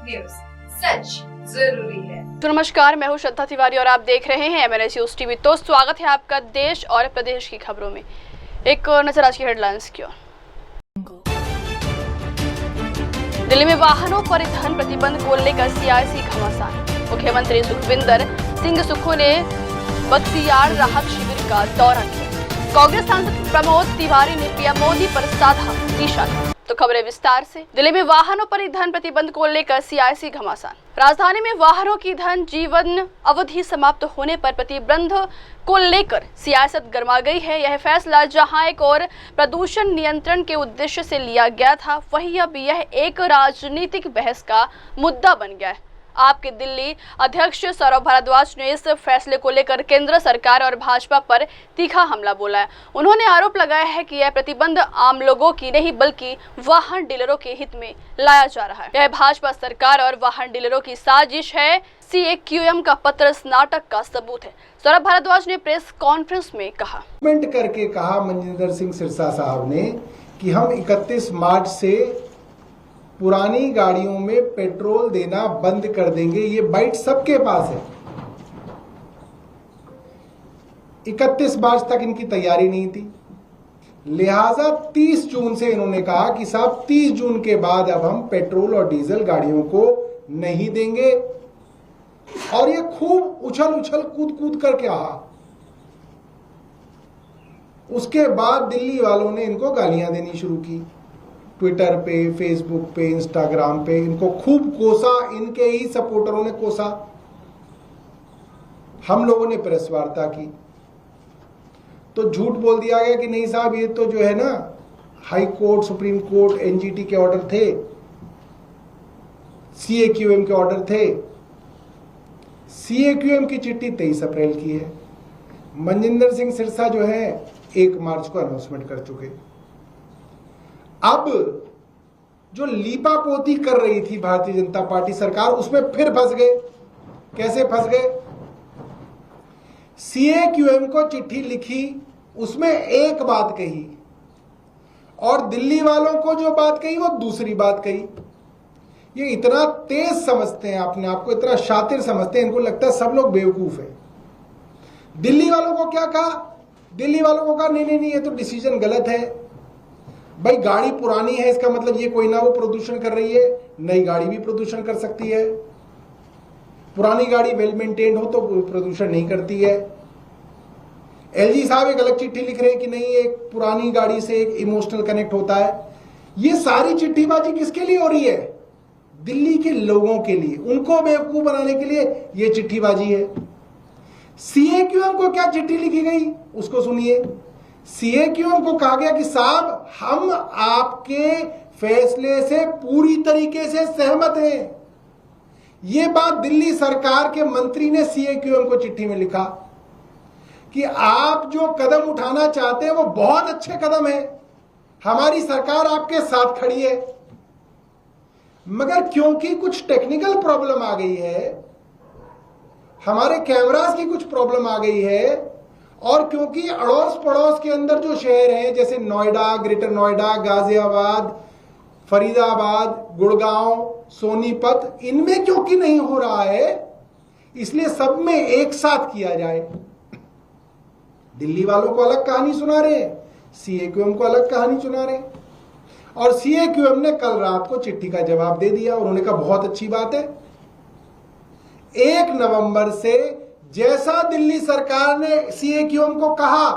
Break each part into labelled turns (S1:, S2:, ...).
S1: News, सच जरूरी है।
S2: तो नमस्कार, मैं हूं श्रद्धा तिवारी और आप देख रहे हैं MNS न्यूज टीवी। तो स्वागत है आपका देश और प्रदेश की खबरों में। एक नजर आज की हेडलाइंस की ओर। दिल्ली में वाहनों पर ईंधन प्रतिबंध को लेकर सियासी घमासान। मुख्यमंत्री सुखविंदर सिंह सुक्खू ने बख्तियार राहत शिविर का दौरा किया। कांग्रेस सांसद प्रमोद तिवारी ने पीएम मोदी पर साधा निशाना। तो खबरें विस्तार से। दिल्ली में वाहनों पर ईंधन प्रतिबंध को लेकर सियासी घमासान। राजधानी में वाहनों की ईंधन जीवन अवधि समाप्त होने पर प्रतिबंध को लेकर सियासत गर्मा गई है। यह फैसला जहां एक और प्रदूषण नियंत्रण के उद्देश्य से लिया गया था, वहीं अब यह एक राजनीतिक बहस का मुद्दा बन गया है। आपके दिल्ली अध्यक्ष सौरभ भारद्वाज ने इस फैसले को लेकर केंद्र सरकार और भाजपा पर तीखा हमला बोला है। उन्होंने आरोप लगाया है कि यह प्रतिबंध आम लोगों की नहीं बल्कि वाहन डीलरों के हित में लाया जा रहा है। यह भाजपा सरकार और वाहन डीलरों की साजिश है। CAQM का पत्र इस नाटक का सबूत है। सौरभ भारद्वाज ने प्रेस कॉन्फ्रेंस में कहा
S3: करके कहा मनजिंदर सिंह सिरसा साहब ने कि हम 31 मार्च से पुरानी गाड़ियों में पेट्रोल देना बंद कर देंगे। ये बाइट सबके पास है। 31 मार्च तक इनकी तैयारी नहीं थी, लिहाजा 30 जून से इन्होंने कहा कि साहब 30 जून के बाद अब हम पेट्रोल और डीजल गाड़ियों को नहीं देंगे। और ये खूब उछल उछल कूद कूद कर कहा। उसके बाद दिल्ली वालों ने इनको गालियां देनी शुरू की। ट्विटर पे, फेसबुक पे, इंस्टाग्राम पे इनको खूब कोसा, इनके ही सपोर्टरों ने कोसा। हम लोगों ने प्रेस वार्ता की तो झूठ बोल दिया गया कि नहीं साहब ये तो जो है ना high court, supreme court, NGT के ऑर्डर थे, CAQM के ऑर्डर थे। CAQM की चिट्ठी 23 अप्रैल की है। मनजिंदर सिंह सिरसा जो है 1 मार्च को अनाउंसमेंट कर चुके। अब जो लीपापोती कर रही थी भारतीय जनता पार्टी सरकार, उसमें फिर फंस गए। कैसे फंस गए? CAQM को चिट्ठी लिखी, उसमें एक बात कही और दिल्ली वालों को जो बात कही वो दूसरी बात कही। ये इतना तेज समझते हैं, अपने आप को इतना शातिर समझते हैं, इनको लगता है सब लोग बेवकूफ हैं। दिल्ली वालों को क्या कहा? दिल्ली वालों को कहा नहीं नहीं नहीं, ये तो डिसीजन गलत है भाई। गाड़ी पुरानी है इसका मतलब ये कोई ना वो प्रदूषण कर रही है, नई गाड़ी भी प्रदूषण कर सकती है। पुरानी गाड़ी वेल मेंटेन्ड हो तो प्रदूषण नहीं करती है। LG साहब एक अलग चिट्ठी लिख रहे हैं कि नहीं, एक पुरानी गाड़ी से एक इमोशनल कनेक्ट होता है। ये सारी चिट्ठीबाजी किसके लिए हो रही है? दिल्ली के लोगों के लिए, उनको बेवकूफ बनाने के लिए ये चिट्ठीबाजी है। CAQM को क्या चिट्ठी लिखी गई उसको सुनिए। CAQM को कहा गया कि साहब हम आपके फैसले से पूरी तरीके से सहमत हैं। ये बात दिल्ली सरकार के मंत्री ने CAQM को चिट्ठी में लिखा कि आप जो कदम उठाना चाहते हैं वो बहुत अच्छे कदम है, हमारी सरकार आपके साथ खड़ी है, मगर क्योंकि कुछ टेक्निकल प्रॉब्लम आ गई है, हमारे कैमरास की कुछ प्रॉब्लम आ गई है, और क्योंकि अड़ोस पड़ोस के अंदर जो शहर हैं जैसे नोएडा, ग्रेटर नोएडा, गाजियाबाद, फरीदाबाद, गुड़गांव, सोनीपत, इनमें क्योंकि नहीं हो रहा है, इसलिए सब में एक साथ किया जाए। दिल्ली वालों को अलग कहानी सुना रहे हैं, CAQM को अलग कहानी सुना रहे हैं। और CAQM ने कल रात को चिट्ठी का जवाब दे दिया। उन्होंने कहा बहुत अच्छी बात है, 1 नवंबर से जैसा दिल्ली सरकार ने CAQM को कहा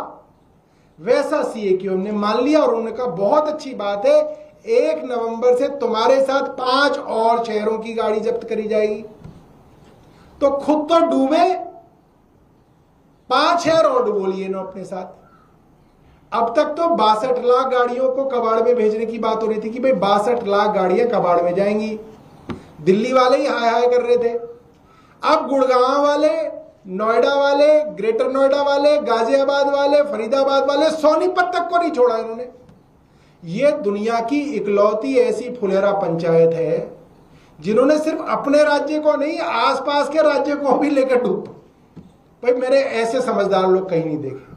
S3: वैसा CAQM ने मान लिया। और उन्होंने कहा बहुत अच्छी बात है, 1 नवंबर से तुम्हारे साथ 5 और शहरों की गाड़ी जब्त करी जाएगी। तो खुद तो डूबे, 5 शहर और डुबो लिए ना अपने साथ। अब तक तो 62 लाख गाड़ियों को कबाड़ में भेजने की बात हो रही थी कि भाई 62 लाख गाड़ियां कबाड़ में जाएंगी। दिल्ली वाले ही हाय हाय कर रहे थे। अब गुड़गांव वाले, नोएडा वाले, ग्रेटर नोएडा वाले, गाजियाबाद वाले, फरीदाबाद वाले, सोनीपत तक को नहीं छोड़ा इन्होंने। ये दुनिया की इकलौती ऐसी फुलेरा पंचायत है जिन्होंने सिर्फ अपने राज्य को नहीं आसपास के राज्य को भी लेकर डूब। भाई मेरे ऐसे समझदार लोग कहीं नहीं देखे।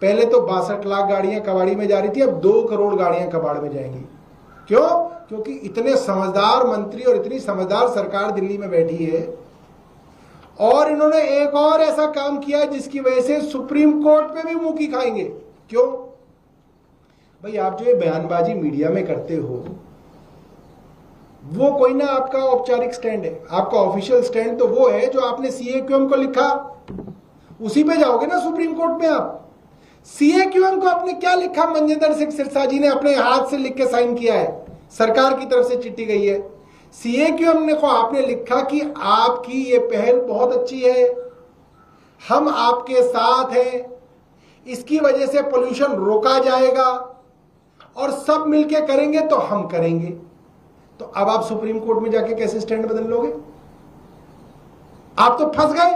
S3: पहले तो 62 लाख गाड़ियां कबाड़ी में जा रही थी, अब 2 करोड़ गाड़ियां कबाड़ में जाएंगी। क्यों? क्योंकि इतने समझदार मंत्री और इतनी समझदार सरकार दिल्ली में बैठी है, और इन्होंने एक और ऐसा काम किया जिसकी वजह से सुप्रीम कोर्ट पे भी मुंह की खाएंगे। क्यों भाई? आप जो ये बयानबाजी मीडिया में करते हो, वो कोई ना आपका औपचारिक स्टैंड है, आपका ऑफिशियल स्टैंड तो वो है जो आपने CAQM को लिखा, उसी पे जाओगे ना सुप्रीम कोर्ट में आप। CAQM को आपने क्या लिखा? मंजिंदर सिंह सिरसा जी ने अपने हाथ से लिख के साइन किया है, सरकार की तरफ से चिट्ठी गई है। CAQM ने को आपने लिखा कि आपकी ये पहल बहुत अच्छी है, हम आपके साथ हैं, इसकी वजह से पोल्यूशन रोका जाएगा और सब मिलके करेंगे तो हम करेंगे। तो अब आप सुप्रीम कोर्ट में जाके कैसे स्टैंड बदल लोगे? आप तो फंस गए,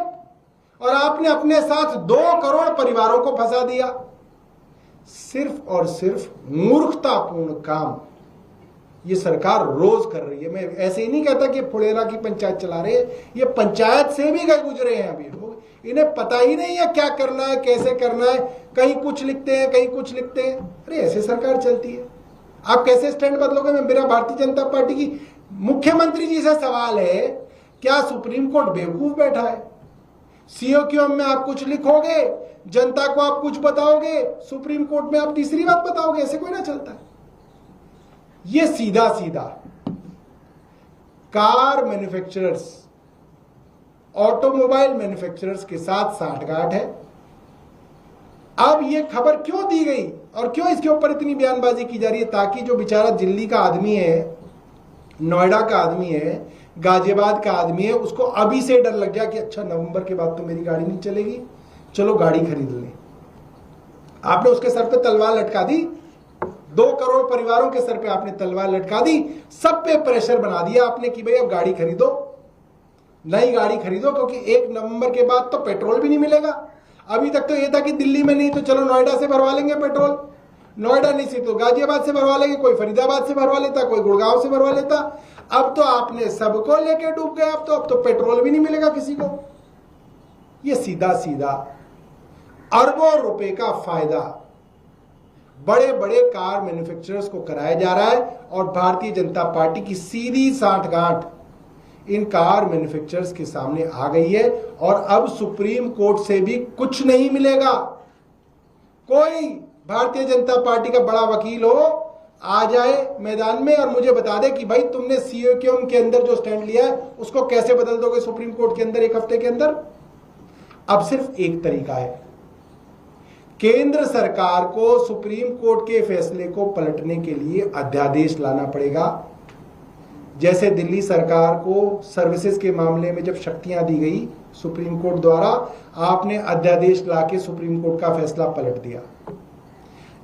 S3: और आपने अपने साथ 2 करोड़ परिवारों को फंसा दिया। सिर्फ और सिर्फ मूर्खतापूर्ण काम ये सरकार रोज कर रही है। मैं ऐसे ही नहीं कहता कि फुलेरा की पंचायत चला रहे हैं, ये पंचायत से भी गए गुजरे हैं अभी लोग, इन्हें पता ही नहीं है क्या करना है, कैसे करना है, कहीं कुछ लिखते हैं, कहीं कुछ लिखते हैं। अरे ऐसे सरकार चलती है, आप कैसे स्टैंड बदलोगे? मेरा भारतीय जनता पार्टी की मुख्यमंत्री जी से सवाल है, क्या सुप्रीम कोर्ट बेवकूफ बैठा है? CAQM में आप कुछ लिखोगे, जनता को आप कुछ बताओगे, सुप्रीम कोर्ट में आप तीसरी बात बताओगे? ऐसे कोई ना चलता है। ये सीधा सीधा कार मैन्युफैक्चरर्स, ऑटोमोबाइल मैन्युफैक्चरर्स के साथ साठगांठ है। अब ये खबर क्यों दी गई और क्यों इसके ऊपर इतनी बयानबाजी की जा रही है? ताकि जो बेचारा दिल्ली का आदमी है, नोएडा का आदमी है, गाजियाबाद का आदमी है, उसको अभी से डर लग जाए कि अच्छा नवंबर के बाद तो मेरी गाड़ी नहीं चलेगी, चलो गाड़ी खरीद लें। आपने उसके सर पे तलवार लटका दी, 2 करोड़ परिवारों के सर पे आपने तलवार लटका दी, सब पे प्रेशर बना दिया आपने कि भाई अब गाड़ी खरीदो, नई गाड़ी खरीदो, क्योंकि 1 नवंबर के बाद तो पेट्रोल भी नहीं मिलेगा। अभी तक तो ये था कि दिल्ली में नहीं तो चलो नोएडा से भरवा लेंगे पेट्रोल, नोएडा नहीं से तो गाजियाबाद से भरवा लेंगे, कोई फरीदाबाद से भरवा लेता, कोई गुड़गांव से भरवा लेता। अब तो आपने सबको लेके डूब गए, अब तो पेट्रोल भी नहीं मिलेगा किसी को। ये सीधा सीधा अरबों रुपए का फायदा बड़े बड़े कार मैन्युफैक्चरर्स को कराया जा रहा है, और भारतीय जनता पार्टी की सीधी साठगांठ इन कार मैन्युफैक्चरर्स के सामने आ गई है। और अब सुप्रीम कोर्ट से भी कुछ नहीं मिलेगा। कोई भारतीय जनता पार्टी का बड़ा वकील हो, आ जाए मैदान में और मुझे बता दे कि भाई तुमने CAQM के अंदर जो स्टैंड लिया है उसको कैसे बदल दोगे सुप्रीम कोर्ट के अंदर 1 हफ्ते के अंदर। अब सिर्फ एक तरीका है, केंद्र सरकार को सुप्रीम कोर्ट के फैसले को पलटने के लिए अध्यादेश लाना पड़ेगा। जैसे दिल्ली सरकार को सर्विसेज के मामले में जब शक्तियां दी गई सुप्रीम कोर्ट द्वारा, आपने अध्यादेश लाके सुप्रीम कोर्ट का फैसला पलट दिया।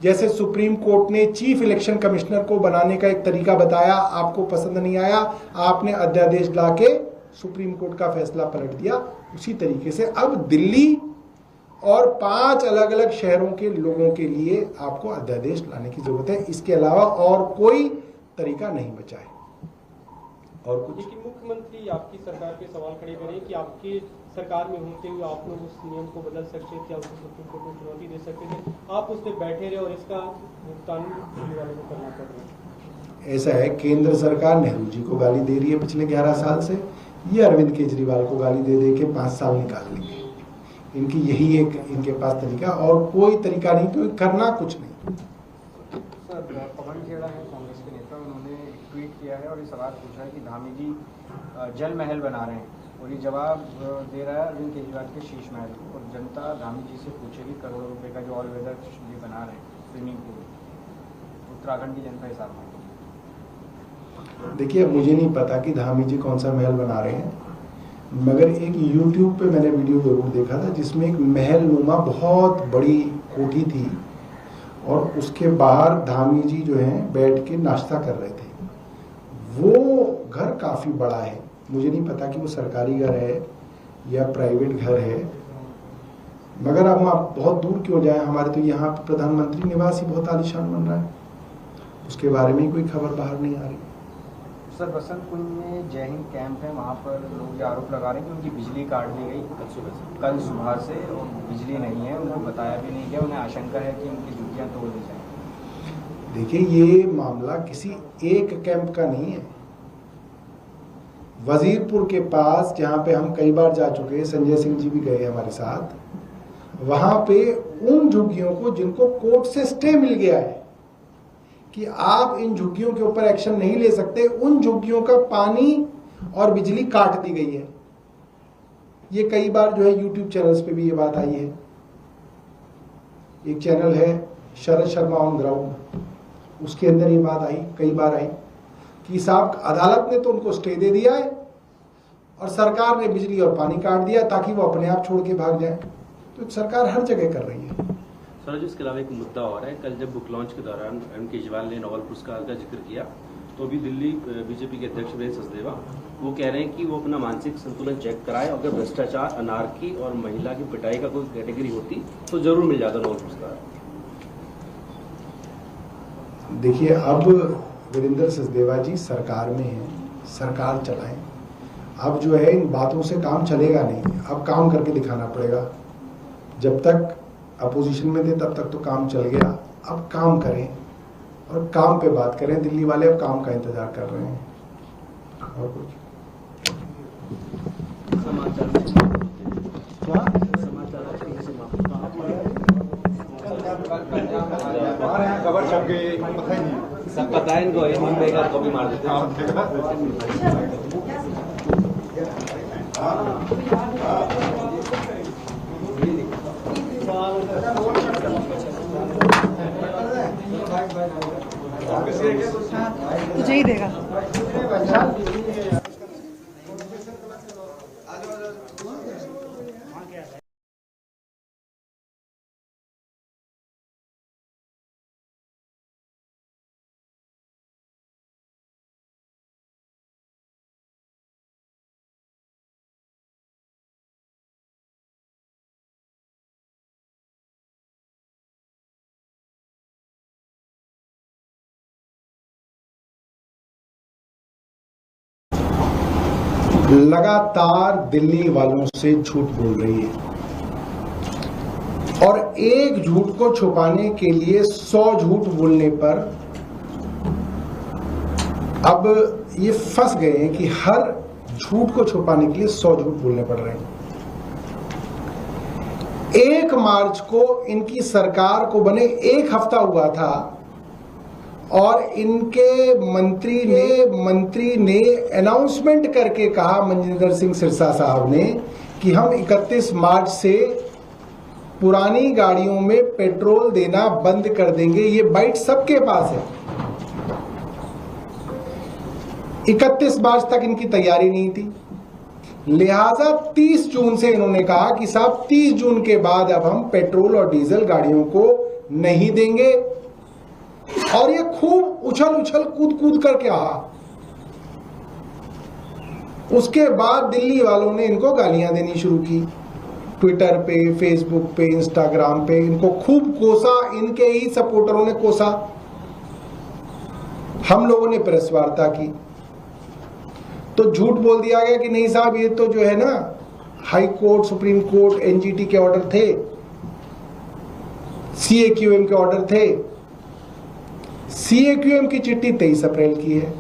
S3: जैसे सुप्रीम कोर्ट ने चीफ इलेक्शन कमिश्नर को बनाने का एक तरीका बताया, आपको पसंद नहीं आया, आपने अध्यादेश लाके सुप्रीम कोर्ट का फैसला पलट दिया। उसी तरीके से अब दिल्ली और 5 अलग अलग शहरों के लोगों के लिए आपको अध्यादेश लाने की जरूरत है। इसके अलावा और कोई तरीका नहीं बचा है। और कुछ
S4: मुख्यमंत्री आपकी सरकार पे सवाल खड़े करें कि आपकी सरकार में होते हुए आप लोग उस नियम को बदल सकते थे, उसको सुप्रीम कोर्ट में चुनौती दे सकते थे, आप उस पर बैठे रहे और इसका भुगतान दिल्ली वालों को करना पड़ रहा है।
S3: ऐसा है, केंद्र सरकार नेहरू जी को गाली दे रही है पिछले 11 साल से, ये अरविंद केजरीवाल को गाली दे दे के 5 साल निकाल लेंगे। इनकी यही एक इनके पास तरीका, और कोई तरीका नहीं, क्योंकि करना कुछ नहीं।
S5: सर, पवन खेड़ा है कांग्रेस के नेता, उन्होंने एक ट्वीट किया है और ये सवाल पूछा है कि धामी जी जल महल बना रहे हैं, और ये जवाब दे रहा है अरविंद केजरीवाल के शीश महल, और जनता धामी जी से पूछेगी करोड़ों रुपए का जो ऑल वेदर ये बना रहे हैं स्विमिंग पूल, उत्तराखंड की जनता हिसाब में।
S3: देखिए, मुझे नहीं पता कि धामी जी कौन सा महल बना रहे हैं, मगर एक YouTube पे मैंने वीडियो जरूर देखा था जिसमें एक महल नुमा बहुत बड़ी कोठी थी, और उसके बाहर धामी जी जो हैं बैठ के नाश्ता कर रहे थे। वो घर काफ़ी बड़ा है, मुझे नहीं पता कि वो सरकारी घर है या प्राइवेट घर है, मगर अब आप बहुत दूर क्यों जाएं, हमारे तो यहाँ प्रधानमंत्री निवास ही बहुत आलीशान बन रहा है, उसके बारे में कोई खबर बाहर नहीं आ रही।
S5: सर, बसंत कुंज में जय हिंद कैंप है, वहाँ पर लोग ये आरोप लगा रहे हैं कि उनकी बिजली काट दी गई कल सुबह से, और बिजली नहीं है, उनको बताया भी नहीं गया, उन्हें आशंका है कि उनकी ड्यूटियाँ तोड़ दी जाएँ।
S3: देखिए, ये मामला किसी एक कैंप का नहीं है। वजीरपुर के पास, जहां पे हम कई बार जा चुके हैं, संजय सिंह जी भी गए हमारे साथ, वहां पे उन झुग्गियों को जिनको कोर्ट से स्टे मिल गया है कि आप इन झुग्गियों के ऊपर एक्शन नहीं ले सकते, उन झुग्गियों का पानी और बिजली काट दी गई है। ये कई बार जो है यूट्यूब चैनल्स पे भी ये बात आई है। एक चैनल है शरद शर्मा ऑन ग्राउंड, उसके अंदर ये बात आई, कई बार आई कि साहब अदालत ने तो उनको स्टे दे दिया है और सरकार ने बिजली और पानी काट दिया ताकि वो अपने आप छोड़ के भाग जाए। तो सरकार हर जगह कर रही है।
S6: सर, इसके अलावा एक मुद्दा और है। कल जब बुक लॉन्च के दौरान अरविंद केजरीवाल ने नोबेल पुरस्कार का जिक्र किया, तो अभी दिल्ली बीजेपी के अध्यक्ष वीरेंद्र सचदेवा वो कह रहे हैं कि वो अपना मानसिक संतुलन चेक कराए। अगर भ्रष्टाचार, अनारकी और महिला की पिटाई का कोई कैटेगरी होती तो जरूर मिल जाता नोबेल पुरस्कार।
S3: देखिए, अब वीरेंद्र सचदेवा जी सरकार में हैं, सरकार चलाएं। अब जो है इन बातों से काम चलेगा नहीं, अब काम करके दिखाना पड़ेगा। जब तक अपोजिशन में थे तब तक तो काम चल गया, अब काम करें और काम पे बात करें। दिल्ली वाले अब काम का इंतजार कर रहे हैं। और कुछ
S5: खबर छप गई,
S6: सब पता है इनको, मुंबई का कॉपी मार देते हैं।
S7: तुझे ही देगा।
S3: लगातार दिल्ली वालों से झूठ बोल रही है और एक झूठ को छुपाने के लिए 100 झूठ बोलने पर अब ये फंस गए हैं कि हर झूठ को छुपाने के लिए 100 झूठ बोलने पड़ रहे हैं। 1 मार्च को इनकी सरकार को बने 1 हफ्ता हुआ था और इनके मंत्री ने अनाउंसमेंट करके कहा, मनजिंदर सिंह सिरसा साहब ने, कि हम 31 मार्च से पुरानी गाड़ियों में पेट्रोल देना बंद कर देंगे। ये बाइट सबके पास है। 31 मार्च तक इनकी तैयारी नहीं थी, लिहाजा 30 जून से इन्होंने कहा कि साहब 30 जून के बाद अब हम पेट्रोल और डीजल गाड़ियों को नहीं देंगे। और ये खूब उछल कूद कर के रहा। उसके बाद दिल्ली वालों ने इनको गालियां देनी शुरू की, ट्विटर पे, फेसबुक पे, इंस्टाग्राम पे इनको खूब कोसा, इनके ही सपोर्टरों ने कोसा। हम लोगों ने प्रेस वार्ता की तो झूठ बोल दिया गया कि नहीं साहब, ये तो जो है ना high court, supreme court, NGT के ऑर्डर थे, सीएक्यूएम के ऑर्डर थे। सीएक्यूएम की चिट्ठी 23 अप्रैल की है।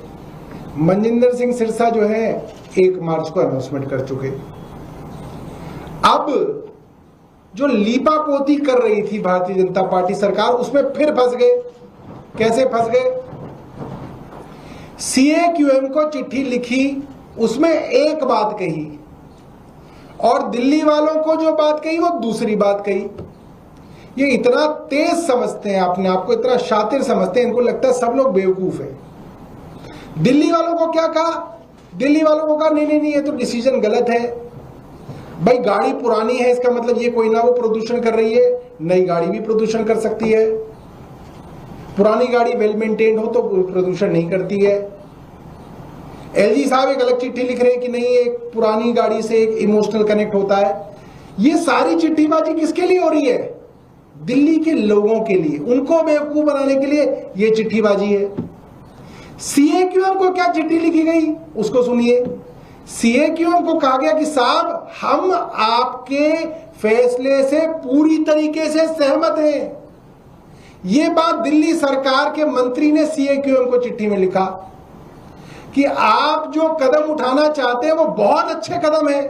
S3: मनजिंदर सिंह सिरसा जो है 1 मार्च को अनाउंसमेंट कर चुके। अब जो लीपापोती कर रही थी भारतीय जनता पार्टी सरकार, उसमें फिर फंस गए। कैसे फंस गए? सीएक्यूएम को चिट्ठी लिखी, उसमें एक बात कही और दिल्ली वालों को जो बात कही वो दूसरी बात कही। ये इतना तेज समझते हैं अपने आप को, इतना शातिर समझते हैं, इनको लगता है सब लोग बेवकूफ हैं। दिल्ली वालों को क्या कहा? दिल्ली वालों को कहा नहीं ये तो डिसीजन गलत है। भाई गाड़ी पुरानी है इसका मतलब ये कोई ना वो प्रदूषण कर रही है, नई गाड़ी भी प्रदूषण कर सकती है। पुरानी गाड़ी वेल मेंटेन्ड हो तो प्रदूषण नहीं करती है। एलजी साहब एक अलग चिट्ठी लिख रहे हैं कि नहीं, एक पुरानी गाड़ी से एक इमोशनल कनेक्ट होता है। ये सारी चिट्ठीबाजी किसके लिए हो रही है? दिल्ली के लोगों के लिए, उनको बेवकूफ बनाने के लिए ये चिट्ठीबाजी है। सीएक्यूएम को क्या चिट्ठी लिखी गई उसको सुनिए। सीएक्यूएम को कहा गया कि साहब हम आपके फैसले से पूरी तरीके से सहमत हैं। ये बात दिल्ली सरकार के मंत्री ने CAQM को चिट्ठी में लिखा कि आप जो कदम उठाना चाहते हैं वो बहुत अच्छे कदम है,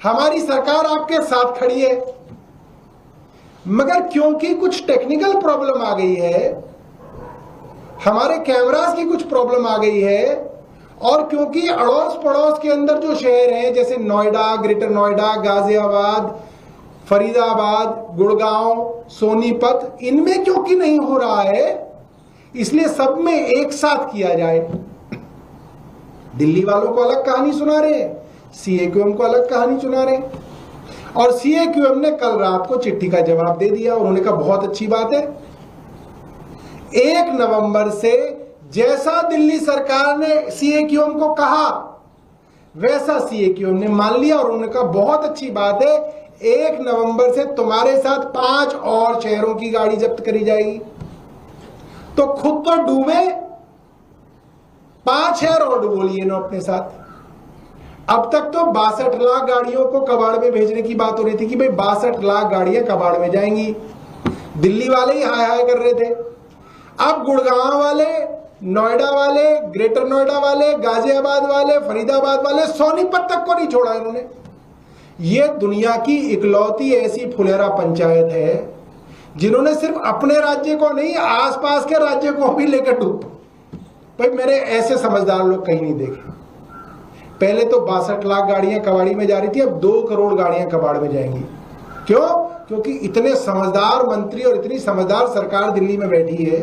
S3: हमारी सरकार आपके साथ खड़ी है, मगर क्योंकि कुछ टेक्निकल प्रॉब्लम आ गई है, हमारे कैमरास की कुछ प्रॉब्लम आ गई है, और क्योंकि अड़ोस पड़ोस के अंदर जो शहर हैं जैसे नोएडा, ग्रेटर नोएडा, गाजियाबाद, फरीदाबाद, गुड़गांव, सोनीपत, इनमें क्योंकि नहीं हो रहा है, इसलिए सब में एक साथ किया जाए। दिल्ली वालों को अलग कहानी सुना रहे हैं, CAQM को अलग कहानी सुना रहे हैं। और CAQM ने कल रात को चिट्ठी का जवाब दे दिया। उन्होंने कहा बहुत अच्छी बात है, 1 नवंबर से जैसा दिल्ली सरकार ने CAQM को कहा वैसा CAQM ने मान लिया, और उन्होंने कहा बहुत अच्छी बात है, 1 नवंबर से तुम्हारे साथ 5 और शहरों की गाड़ी जब्त करी जाएगी। तो खुद तो डूबे, 5 शहर और डुबो लिए ना अपने साथ। अब तक तो 62 लाख गाड़ियों को कबाड़ में भेजने की बात हो रही थी कि भाई 62 लाख गाड़ियां कबाड़ में जाएंगी, दिल्ली वाले ही हाय हाय कर रहे थे। अब गुड़गांव वाले, नोएडा वाले, ग्रेटर नोएडा वाले, गाजियाबाद वाले, फरीदाबाद वाले, सोनीपत तक को नहीं छोड़ा इन्होंने। ये दुनिया की इकलौती ऐसी फुलेरा पंचायत है जिन्होंने सिर्फ अपने राज्य को नहीं, आसपास के राज्य को भी लेकर डूब। भाई मेरे ऐसे समझदार लोग कहीं नहीं देखे। पहले तो 62 लाख गाड़ियां कबाड़ी में जा रही थी, अब 2 करोड़ गाड़ियां कबाड़ में जाएंगी। क्यों? क्योंकि इतने समझदार मंत्री और इतनी समझदार सरकार दिल्ली में बैठी है।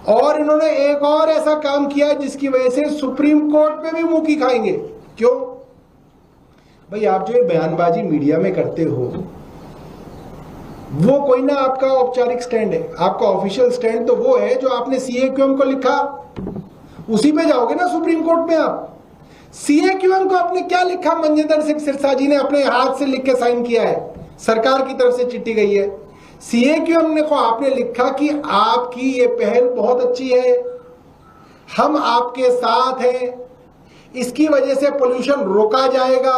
S3: और इन्होंने एक और ऐसा काम किया जिसकी वजह से सुप्रीम कोर्ट में भी मुंह की खाएंगे। क्यों? भाई आप जो ये बयानबाजी मीडिया में करते हो वो कोई ना आपका औपचारिक स्टैंड है, आपका ऑफिशियल स्टैंड तो वो है जो आपने CAQM को लिखा, उसी पे जाओगे ना सुप्रीम कोर्ट में आप। CAQM को आपने क्या लिखा? मंजिंदर सिंह सिरसा जी ने अपने हाथ से लिख के साइन किया है, सरकार की तरफ से चिट्ठी गई है। CAQM ने को आपने लिखा कि आपकी ये पहल बहुत अच्छी है, हम आपके साथ हैं, इसकी वजह से पोल्यूशन रोका जाएगा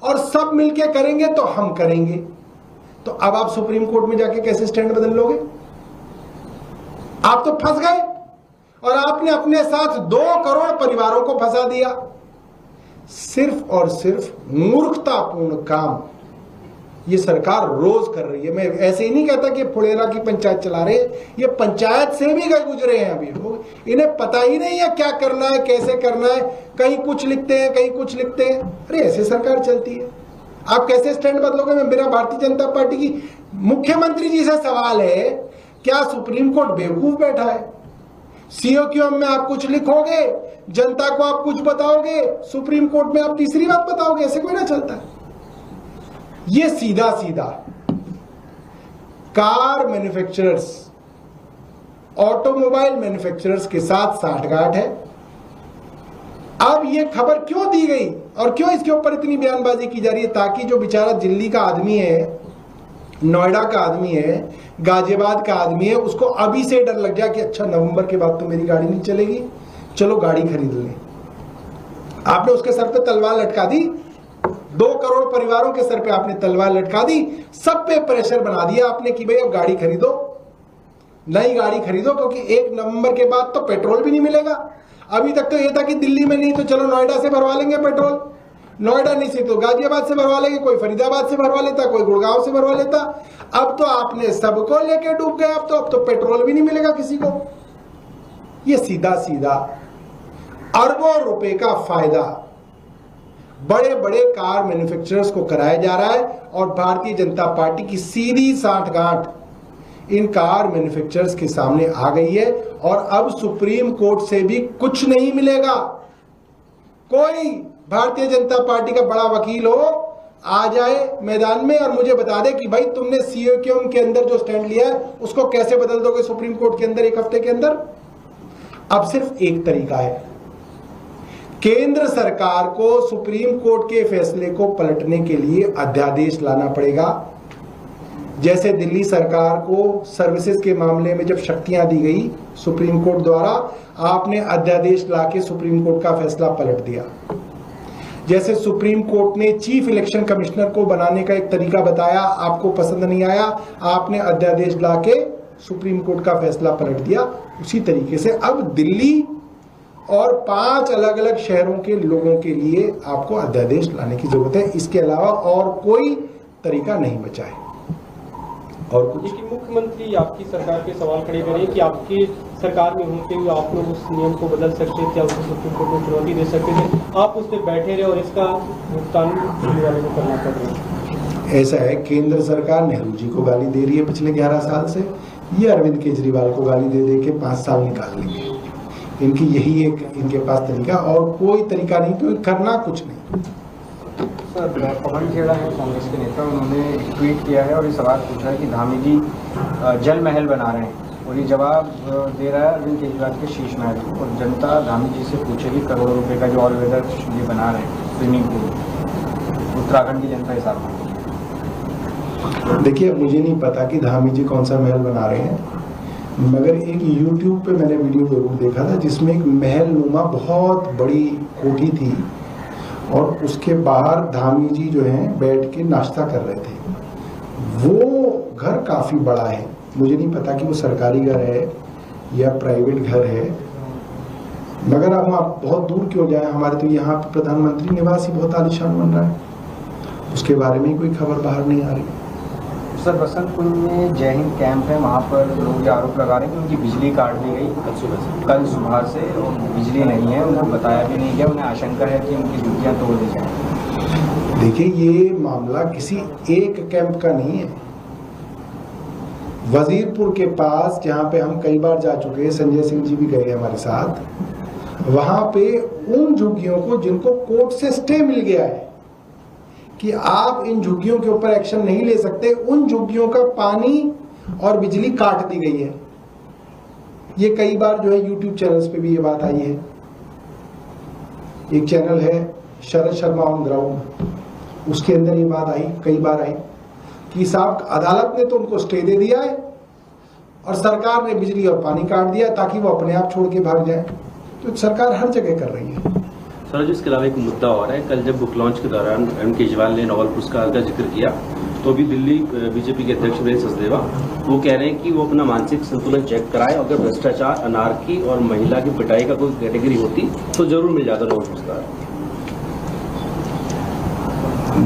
S3: और सब मिलके करेंगे तो हम करेंगे। तो अब आप सुप्रीम कोर्ट में जाके कैसे स्टैंड बदल लोगे? आप तो फंस गए, और आपने अपने साथ 2 करोड़ परिवारों को फंसा दिया। सिर्फ और सिर्फ मूर्खतापूर्ण काम ये सरकार रोज कर रही है। मैं ऐसे ही नहीं कहता कि फुलेरा की पंचायत चला रहे, ये पंचायत से भी गए गुजरे हैं अभी। इन्हें पता ही नहीं है क्या करना है, कैसे करना है, कहीं कुछ लिखते हैं, कहीं कुछ लिखते हैं। अरे ऐसे सरकार चलती है, आप कैसे स्टैंड बदलोगे? मैं मेरा भारतीय जनता पार्टी की मुख्यमंत्री जी से सवाल है, क्या सुप्रीम कोर्ट बेवकूफ बैठा है? CAQM में आप कुछ लिखोगे, जनता को आप कुछ बताओगे, सुप्रीम कोर्ट में आप तीसरी बात बताओगे? ऐसे कोई ना चलता है। ये सीधा सीधा कार मैन्युफैक्चरर्स, ऑटोमोबाइल मैन्युफैक्चरर्स के साथ साठगांठ है। अब ये खबर क्यों दी गई और क्यों इसके ऊपर इतनी बयानबाजी की जा रही है? ताकि जो बेचारा दिल्ली का आदमी है, नोएडा का आदमी है, गाजियाबाद का आदमी है, उसको अभी से डर लग जाए कि अच्छा नवंबर के बाद तो मेरी गाड़ी नहीं चलेगी, चलो गाड़ी खरीद लें। आपने उसके सर पे तलवार लटका दी, 2 करोड़ परिवारों के सर पे आपने तलवार लटका दी, सब पे प्रेशर बना दिया आपने कि भाई अब गाड़ी खरीदो, नई गाड़ी खरीदो, क्योंकि 1 नवंबर के बाद तो पेट्रोल भी नहीं मिलेगा। अभी तक तो ये था कि दिल्ली में नहीं तो चलो नोएडा से भरवा लेंगे पेट्रोल, नोएडा नहीं से तो गाजियाबाद से भरवा लेंगे, कोई फरीदाबाद से भरवा लेता, कोई गुड़गांव से भरवा लेता। अब तो आपने सबको लेके डूब गए, अब तो पेट्रोल भी नहीं मिलेगा किसी को। ये सीधा सीधा अरबों रुपए का फायदा बड़े बड़े कार मैन्युफैक्चरर्स को कराया जा रहा है, और भारतीय जनता पार्टी की सीधी साठगांठ इन कार मैन्युफैक्चरर्स के सामने आ गई है। और अब सुप्रीम कोर्ट से भी कुछ नहीं मिलेगा। कोई भारतीय जनता पार्टी का बड़ा वकील हो आ जाए मैदान में और मुझे बता दे कि भाई तुमने CAQM के अंदर जो स्टैंड लिया है उसको कैसे बदल दोगे सुप्रीम कोर्ट के अंदर 1 हफ्ते के अंदर। अब सिर्फ एक तरीका है, केंद्र सरकार को सुप्रीम कोर्ट के फैसले को पलटने के लिए अध्यादेश लाना पड़ेगा। जैसे दिल्ली सरकार को सर्विसेज के मामले में जब शक्तियां दी गई सुप्रीम कोर्ट द्वारा, आपने अध्यादेश लाके सुप्रीम कोर्ट का फैसला पलट दिया। जैसे सुप्रीम कोर्ट ने चीफ इलेक्शन कमिश्नर को बनाने का एक तरीका बताया, आपको पसंद नहीं आया, आपने अध्यादेश लाके सुप्रीम कोर्ट का फैसला पलट दिया। उसी तरीके से अब दिल्ली और 5 अलग अलग शहरों के लोगों के लिए आपको अध्यादेश लाने की जरूरत है। इसके अलावा और कोई तरीका नहीं बचा है। और कुछ
S4: लेकिन मुख्यमंत्री आपकी सरकार पे सवाल खड़े करें कि आपकी सरकार में होते हुए आप लोग उस नियम को बदल सकते थे या उसको सुप्रीम कोर्ट में चुनौती दे सकते थे, आप उस पर बैठे रहे और इसका भुगतान दिल्ली वालों को करना पड़ रहा है।
S3: ऐसा है, केंद्र सरकार नेहरू जी को गाली दे रही है पिछले 11 साल से, ये अरविंद केजरीवाल को गाली दे दे के 5 साल निकाल लेंगे। इनकी यही एक इनके पास तरीका, और कोई तरीका नहीं, क्योंकि करना कुछ नहीं।
S5: सर, पवन खेड़ा है कांग्रेस के नेता, उन्होंने एक ट्वीट किया है और ये सवाल पूछा है कि धामी जी जल महल बना रहे हैं, और ये जवाब दे रहा है अरविंद केजरीवाल के शीश महल। और जनता धामी जी से पूछेगी करोड़ों रुपए का जो ऑल वेदर ये बना रहे हैं स्विमिंग पूल, उत्तराखंड की जनता हिसाब में।
S3: देखिए, मुझे नहीं पता कि धामी जी कौन सा महल बना रहे हैं, मगर एक YouTube पे मैंने वीडियो जरूर देखा था जिसमें एक महल नुमा बहुत बड़ी कोठी थी और उसके बाहर धामी जी जो हैं बैठ के नाश्ता कर रहे थे। वो घर काफ़ी बड़ा है, मुझे नहीं पता कि वो सरकारी घर है या प्राइवेट घर है, मगर अब आप बहुत दूर क्यों जाए, हमारे तो यहाँ प्रधानमंत्री निवास ही बहुत आलीशान बन रहा है, उसके बारे में कोई खबर बाहर नहीं आ रही।
S5: सर, बसंतपुर में जय हिंद कैंप है, वहाँ पर लोग ये आरोप लगा रहे हैं कि उनकी बिजली काट दी गई कल सुबह से, और बिजली नहीं है, उनको बताया भी नहीं गया, उन्हें आशंका है कि उनकी ड्यूटियाँ तोड़ दी जाएँ।
S3: देखिए, ये मामला किसी एक कैंप का नहीं है। वजीरपुर के पास, जहाँ पे हम कई बार जा चुके हैं, संजय सिंह जी भी गए हमारे साथ, वहाँ पे उन झुग्गियों को जिनको कोर्ट से स्टे मिल गया है कि आप इन झुग्गियों के ऊपर एक्शन नहीं ले सकते, उन झुग्गियों का पानी और बिजली काट दी गई है। ये कई बार जो है YouTube चैनल्स पे भी ये बात आई है। एक चैनल है शरद शर्मा ऑन ग्राउंड, उसके अंदर ये बात आई, कई बार आई कि साहब अदालत ने तो उनको स्टे दे दिया है और सरकार ने बिजली और पानी काट दिया ताकि वो अपने आप छोड़ के भाग जाए। तो सरकार हर जगह कर रही है।
S6: सर, इसके अलावा एक मुद्दा और है, कल जब बुक लॉन्च के दौरान अरविंद केजरीवाल ने नोबेल पुरस्कार का जिक्र किया, तो अभी दिल्ली बीजेपी के अध्यक्ष वीरेंद्र सचदेवा वो कह रहे हैं कि वो अपना मानसिक संतुलन चेक कराए, अगर भ्रष्टाचार, अनारकी और महिला की पिटाई का कोई कैटेगरी होती तो जरूर मिल जाता नोबेल पुरस्कार।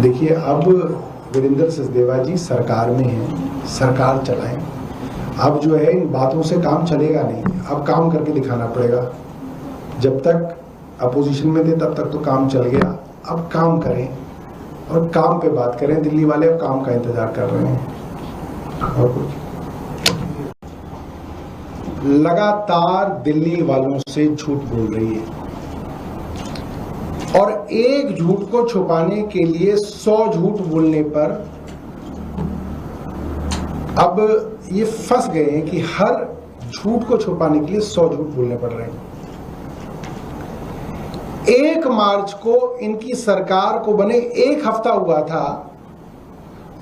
S3: देखिए, अब वीरेंद्र सचदेवा जी सरकार में हैं, सरकार चलाएं। अब जो है इन बातों से काम चलेगा नहीं, अब काम करके दिखाना पड़ेगा। जब तक अपोजिशन में थे तब तक तो काम चल गया, अब काम करें और काम पे बात करें। दिल्ली वाले अब काम का इंतजार कर रहे हैं। और कुछ लगातार दिल्ली वालों से झूठ बोल रही है और एक झूठ को छुपाने के लिए 100 झूठ बोलने पर अब ये फंस गए हैं कि हर झूठ को छुपाने के लिए 100 झूठ बोलने पड़ रहे हैं। 1 मार्च को इनकी सरकार को बने 1 हफ्ता हुआ था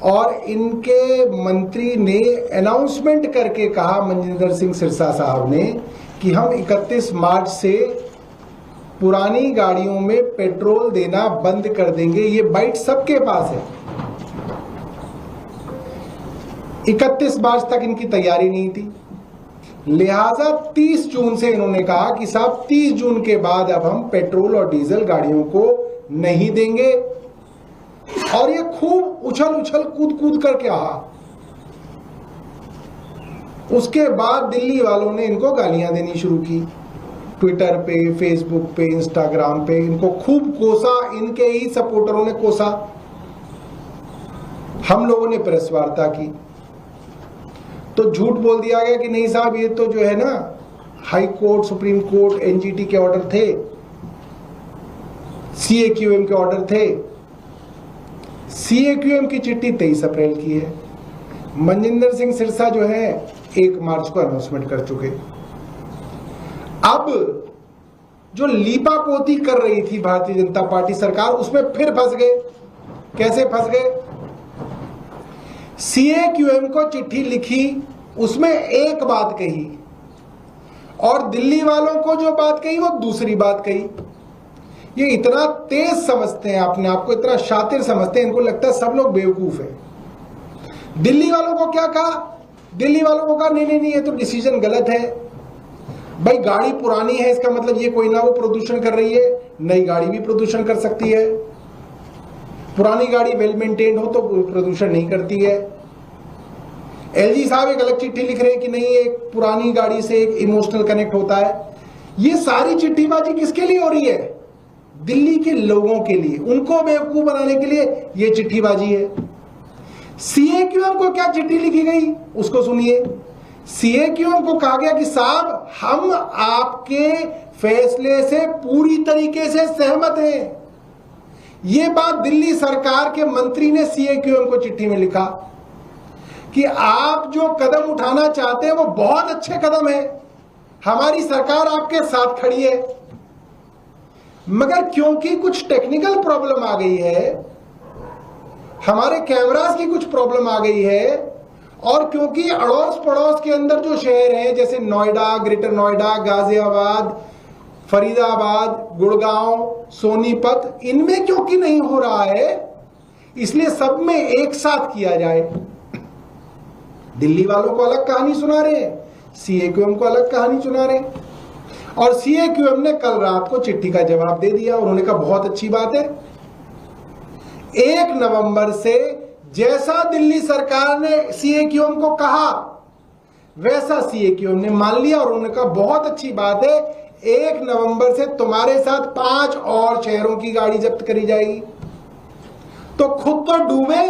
S3: और इनके मंत्री ने अनाउंसमेंट करके कहा, मनजिंदर सिंह सिरसा साहब ने, कि हम 31 मार्च से पुरानी गाड़ियों में पेट्रोल देना बंद कर देंगे। ये बाइट सबके पास है। 31 मार्च तक इनकी तैयारी नहीं थी, लिहाजा 30 जून से इन्होंने कहा कि साहब 30 जून के बाद अब हम पेट्रोल और डीजल गाड़ियों को नहीं देंगे। और ये खूब उछल उछल कूद कूद करके कहा। उसके बाद दिल्ली वालों ने इनको गालियां देनी शुरू की, ट्विटर पे, फेसबुक पे, इंस्टाग्राम पे इनको खूब कोसा, इनके ही सपोर्टरों ने कोसा। हम लोगों ने प्रेस वार्ता की तो झूठ बोल दिया गया कि नहीं साहब, ये तो जो है ना high court, supreme court, NGT के ऑर्डर थे, सीएक्यूएम के ऑर्डर थे। सीएक्यूएम की चिट्ठी 23 अप्रैल की है। मनजिंदर सिंह सिरसा जो है 1 मार्च को अनाउंसमेंट कर चुके। अब जो लीपापोती कर रही थी भारतीय जनता पार्टी सरकार, उसमें फिर फंस गए। कैसे फंस गए? सीएक्यूएम को चिट्ठी लिखी, उसमें एक बात कही और दिल्ली वालों को जो बात कही वो दूसरी बात कही। ये इतना तेज समझते हैं अपने आप को, इतना शातिर समझते हैं, इनको लगता है सब लोग बेवकूफ हैं। दिल्ली वालों को क्या कहा? दिल्ली वालों को कहा नहीं ये तो डिसीजन गलत है भाई, गाड़ी पुरानी है इसका मतलब ये कोई ना वो प्रदूषण कर रही है, नई गाड़ी भी प्रदूषण कर सकती है। पुरानी गाड़ी वेल मेंटेन्ड हो तो प्रदूषण नहीं करती है। एलजी साहब एक अलग चिट्ठी लिख रहे हैं कि नहीं, एक पुरानी गाड़ी से एक इमोशनल कनेक्ट होता है। ये सारी चिट्ठीबाजी किसके लिए हो रही है? दिल्ली के लोगों के लिए, उनको बेवकूफ बनाने के लिए ये चिट्ठीबाजी है। सीएक्यूएम को क्या चिट्ठी लिखी गई उसको सुनिए। सीएक्यूएम को कहा गया कि साहब हम आपके फैसले से पूरी तरीके से सहमत हैं। ये बात दिल्ली सरकार के मंत्री ने सीएक्यूएम को चिट्ठी में लिखा कि आप जो कदम उठाना चाहते हैं वो बहुत अच्छे कदम है, हमारी सरकार आपके साथ खड़ी है, मगर क्योंकि कुछ टेक्निकल प्रॉब्लम आ गई है, हमारे कैमरास की कुछ प्रॉब्लम आ गई है, और क्योंकि अड़ोस पड़ोस के अंदर जो शहर हैं जैसे नोएडा, ग्रेटर नोएडा, गाजियाबाद, फरीदाबाद, गुड़गांव, सोनीपत, इनमें क्योंकि नहीं हो रहा है, इसलिए सब में एक साथ किया जाए। दिल्ली वालों को अलग कहानी सुना रहे हैं, सीएक्यूएम को अलग कहानी सुना रहे हैं। और सीएक्यूएम ने कल रात को चिट्ठी का जवाब दे दिया। उन्होंने कहा बहुत अच्छी बात है, 1 नवंबर से जैसा दिल्ली सरकार ने सीएक्यूएम को कहा वैसा सीएक्यूएम ने मान लिया, और उन्होंने कहा बहुत अच्छी बात है, 1 नवंबर से तुम्हारे साथ 5 और शहरों की गाड़ी जब्त करी जाएगी। तो खुद तो डूबे,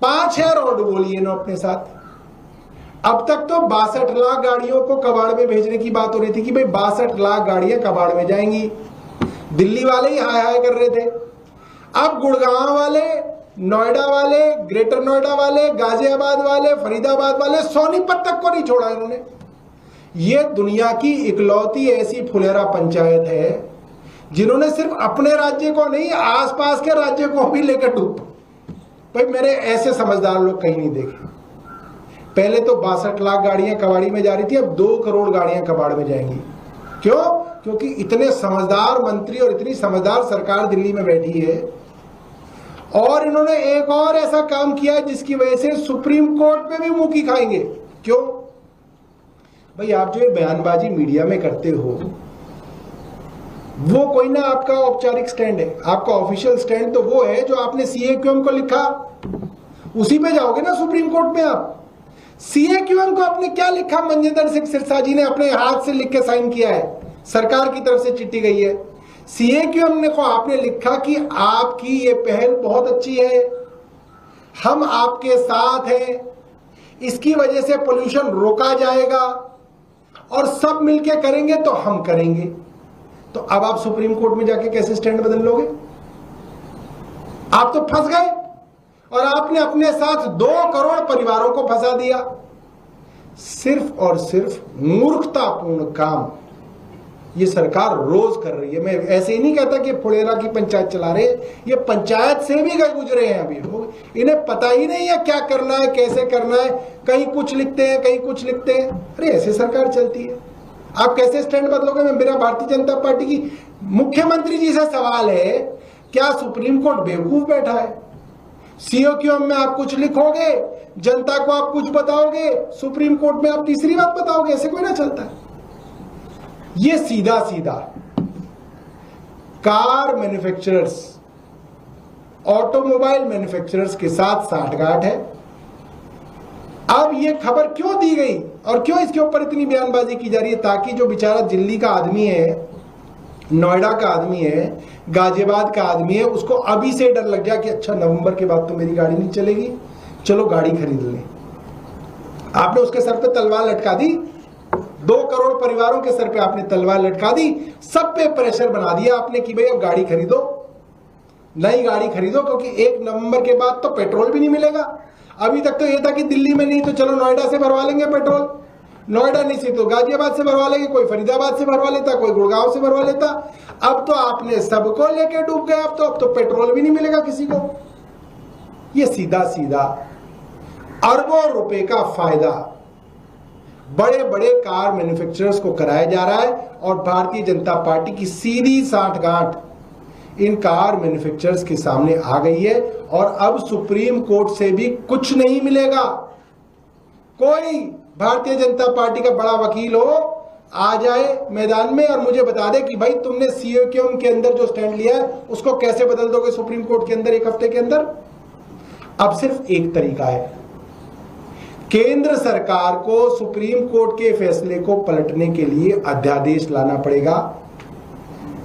S3: 5 शहर और डुबो लिए ना अपने साथ। अब तक तो 62 लाख गाड़ियों को कबाड़ में भेजने की बात हो रही थी कि भाई 62 लाख गाड़ियां कबाड़ में जाएंगी, दिल्ली वाले ही हाय हाय कर रहे थे। अब गुड़गांव वाले, नोएडा वाले, ग्रेटर नोएडा वाले, गाजियाबाद वाले, फरीदाबाद वाले, सोनीपत तक को नहीं छोड़ा इन्होंने। ये दुनिया की इकलौती ऐसी फुलेरा पंचायत है जिन्होंने सिर्फ अपने राज्य को नहीं, आसपास के राज्य को भी लेकर डूब। भाई मेरे ऐसे समझदार लोग कहीं नहीं देखे। पहले तो 62 लाख गाड़ियां कबाड़ी में जा रही थी, अब 2 करोड़ गाड़ियां कबाड़ में जाएंगी। क्यों? क्योंकि इतने समझदार मंत्री और इतनी समझदार सरकार दिल्ली में बैठी है। और इन्होंने एक और ऐसा काम किया है जिसकी वजह से सुप्रीम कोर्ट में भी मुंह की खाएंगे। क्यों? भाई आप जो ये बयानबाजी मीडिया में करते हो वो कोई ना आपका औपचारिक स्टैंड है, आपका ऑफिशियल स्टैंड तो वो है जो आपने सीएक्यूएम को लिखा, उसी पे जाओगे ना सुप्रीम कोर्ट में आप। सीएक्यूएम को आपने क्या लिखा? मनजिंदर सिंह सिरसा जी ने अपने हाथ से लिख के साइन किया है, सरकार की तरफ से चिट्ठी गई है। सीएक्यूएम ने को आपने लिखा कि आपकी ये पहल बहुत अच्छी है, हम आपके साथ हैं, इसकी वजह से पोल्यूशन रोका जाएगा और सब मिलके करेंगे तो हम करेंगे। तो अब आप सुप्रीम कोर्ट में जाके कैसे स्टैंड बदल लोगे? आप तो फंस गए, और आपने अपने साथ 2 करोड़ परिवारों को फंसा दिया। सिर्फ और सिर्फ मूर्खतापूर्ण काम ये सरकार रोज कर रही है। मैं ऐसे ही नहीं कहता कि फुलेरा की पंचायत चला रहे, ये पंचायत से भी गए गुजरे हैं अभी लोग, इन्हें पता ही नहीं है क्या करना है, कैसे करना है, कहीं कुछ लिखते हैं, कहीं कुछ लिखते हैं। अरे ऐसे सरकार चलती है, आप कैसे स्टैंड बदलोगे? मैं मेरा भारतीय जनता पार्टी की मुख्यमंत्री जी से सवाल है, क्या सुप्रीम कोर्ट बेवकूफ बैठा है? सीएक्यूएम में आप कुछ लिखोगे, जनता को आप कुछ बताओगे, सुप्रीम कोर्ट में आप तीसरी बात बताओगे? ऐसे कोई ना चलता है। ये सीधा सीधा कार मैन्युफैक्चरर्स, ऑटोमोबाइल मैन्युफैक्चरर्स के साथ साठगांठ है। अब ये खबर क्यों दी गई और क्यों इसके ऊपर इतनी बयानबाजी की जा रही है? ताकि जो बेचारा दिल्ली का आदमी है, नोएडा का आदमी है, गाजियाबाद का आदमी है, उसको अभी से डर लग जाए कि अच्छा नवंबर के बाद तो मेरी गाड़ी नहीं चलेगी, चलो गाड़ी खरीद लें। आपने उसके सर पे तलवार लटका दी, 2 करोड़ परिवारों के सर पे आपने तलवार लटका दी, सब पे प्रेशर बना दिया आपने कि भाई अब गाड़ी खरीदो, नई गाड़ी खरीदो, क्योंकि 1 नवंबर के बाद तो पेट्रोल भी नहीं मिलेगा। अभी तक तो ये था कि दिल्ली में नहीं तो चलो नोएडा से भरवा लेंगे पेट्रोल, नोएडा नहीं से तो गाजियाबाद से भरवा लेंगे, कोई फरीदाबाद से भरवा लेता, कोई गुड़गांव से भरवा लेता। अब तो आपने सबको लेके डूब गए, अब तो पेट्रोल भी नहीं मिलेगा किसी को। ये सीधा सीधा अरबों रुपए का फायदा बड़े बड़े कार मैन्युफैक्चरर्स को कराया जा रहा है, और भारतीय जनता पार्टी की सीधी सांठगांठ इन कार मैन्युफैक्चरर्स के सामने आ गई है और अब सुप्रीम कोर्ट से भी कुछ नहीं मिलेगा। कोई भारतीय जनता पार्टी का बड़ा वकील हो आ जाए मैदान में और मुझे बता दे कि भाई तुमने सीएम के अंदर जो स्टैंड लिया है उसको कैसे बदल दोगे सुप्रीम कोर्ट के अंदर 1 हफ्ते के अंदर। अब सिर्फ एक तरीका है, केंद्र सरकार को सुप्रीम कोर्ट के फैसले को पलटने के लिए अध्यादेश लाना पड़ेगा।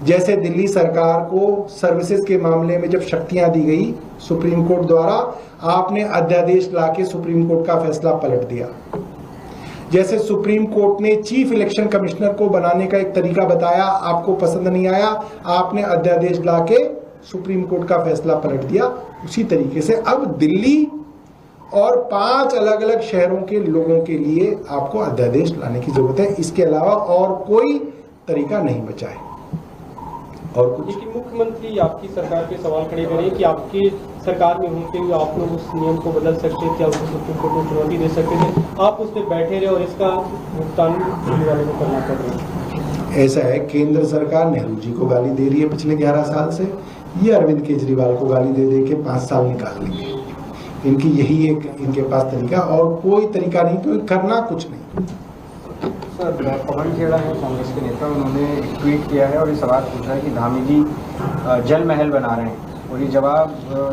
S3: जैसे दिल्ली सरकार को सर्विसेज के मामले में जब शक्तियां दी गई सुप्रीम कोर्ट द्वारा, आपने अध्यादेश लाके सुप्रीम कोर्ट का फैसला पलट दिया। जैसे सुप्रीम कोर्ट ने चीफ इलेक्शन कमिश्नर को बनाने का एक तरीका बताया, आपको पसंद नहीं आया, आपने अध्यादेश लाके सुप्रीम कोर्ट का फैसला पलट दिया। उसी तरीके से अब दिल्ली और 5 अलग अलग शहरों के लोगों के लिए आपको अध्यादेश लाने की जरूरत है। इसके अलावा और कोई तरीका नहीं बचा है। और कुछ
S4: लेकिन मुख्यमंत्री आपकी सरकार पे सवाल खड़े करें कि आपकी सरकार में होते हुए आप लोग उस नियम को बदल सकते थे, उसको सुप्रीम कोर्ट में चुनौती दे सकते थे, आप उस पर बैठे रहे और इसका भुगतान दिल्ली वालों को करना पड़ रहा है।
S3: ऐसा है, केंद्र सरकार नेहरू जी को गाली दे रही है पिछले 11 साल से, ये अरविंद केजरीवाल को गाली दे दे के 5 साल निकाल लेंगे। इनकी यही एक इनके पास तरीका, और कोई तरीका नहीं, क्योंकि करना कुछ नहीं।
S5: सर, पवन खेड़ा है कांग्रेस के नेता, उन्होंने एक ट्वीट किया है और ये सवाल पूछा है कि धामी जी जल महल बना रहे हैं और ये जवाब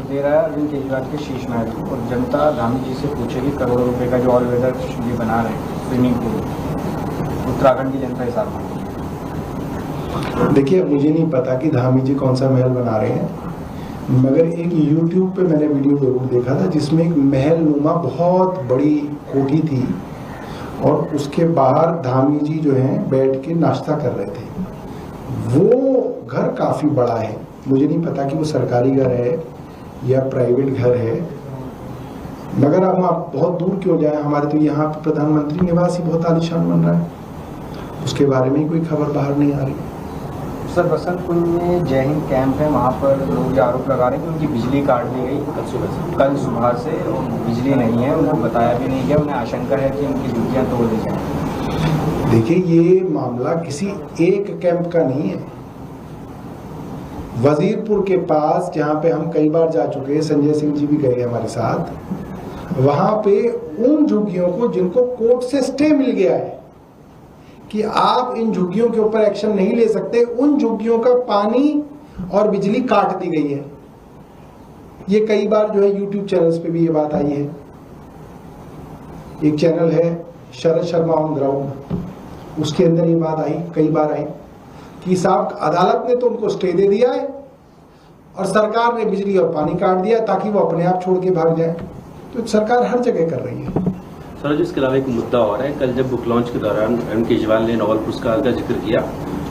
S5: दे रहा है अरविंद केजरीवाल के शीश महल। और जनता धामी जी से पूछेगी करोड़ों रुपए का जो ऑल वेदर ये बना रहे हैं स्विमिंग पूल, उत्तराखंड की जनता हिसाब मांगेगी।
S3: देखिए, मुझे नहीं पता कि धामी जी कौन सा महल बना रहे हैं, मगर एक YouTube पे मैंने वीडियो जरूर देखा था जिसमें एक महल नुमा बहुत बड़ी कोठी थी और उसके बाहर धामी जी जो हैं बैठ के नाश्ता कर रहे थे। वो घर काफ़ी बड़ा है, मुझे नहीं पता कि वो सरकारी घर है या प्राइवेट घर है, मगर अब आप बहुत दूर क्यों जाए, हमारे तो यहाँ पे प्रधानमंत्री निवास ही बहुत आलीशान बन रहा है, उसके बारे में कोई खबर बाहर नहीं आ रही।
S5: सर, बसंत कुंज में जय हिंद कैंप है, वहाँ पर लोग आरोप लगा रहे हैं कि उनकी बिजली काट दी गई कल सुबह से और बिजली नहीं है, उनको बताया भी नहीं गया, उन्हें आशंका है कि उनकी ड्यूटियाँ तोड़ दी जाएँ।
S3: देखिए, ये मामला किसी एक कैंप का नहीं है। वजीरपुर के पास, जहाँ पे हम कई बार जा चुके हैं, संजय सिंह जी भी गए हमारे साथ, वहाँ पे उन झुग्गियों को जिनको कोर्ट से स्टे मिल गया है कि आप इन झुग्गियों के ऊपर एक्शन नहीं ले सकते, उन झुग्गियों का पानी और बिजली काट दी गई है। ये कई बार जो है YouTube चैनल्स पे भी ये बात आई है। एक चैनल है शरद शर्मा ऑन ग्राउंड, उसके अंदर ये बात आई, कई बार आई कि साहब अदालत ने तो उनको स्टे दे दिया है और सरकार ने बिजली और पानी काट दिया ताकि वो अपने आप छोड़ के भाग जाए। तो सरकार हर जगह कर रही है।
S6: सर, इसके अलावा एक मुद्दा और है, कल जब बुक लॉन्च के दौरान अरविंद केजरीवाल ने नोबेल पुरस्कार का जिक्र किया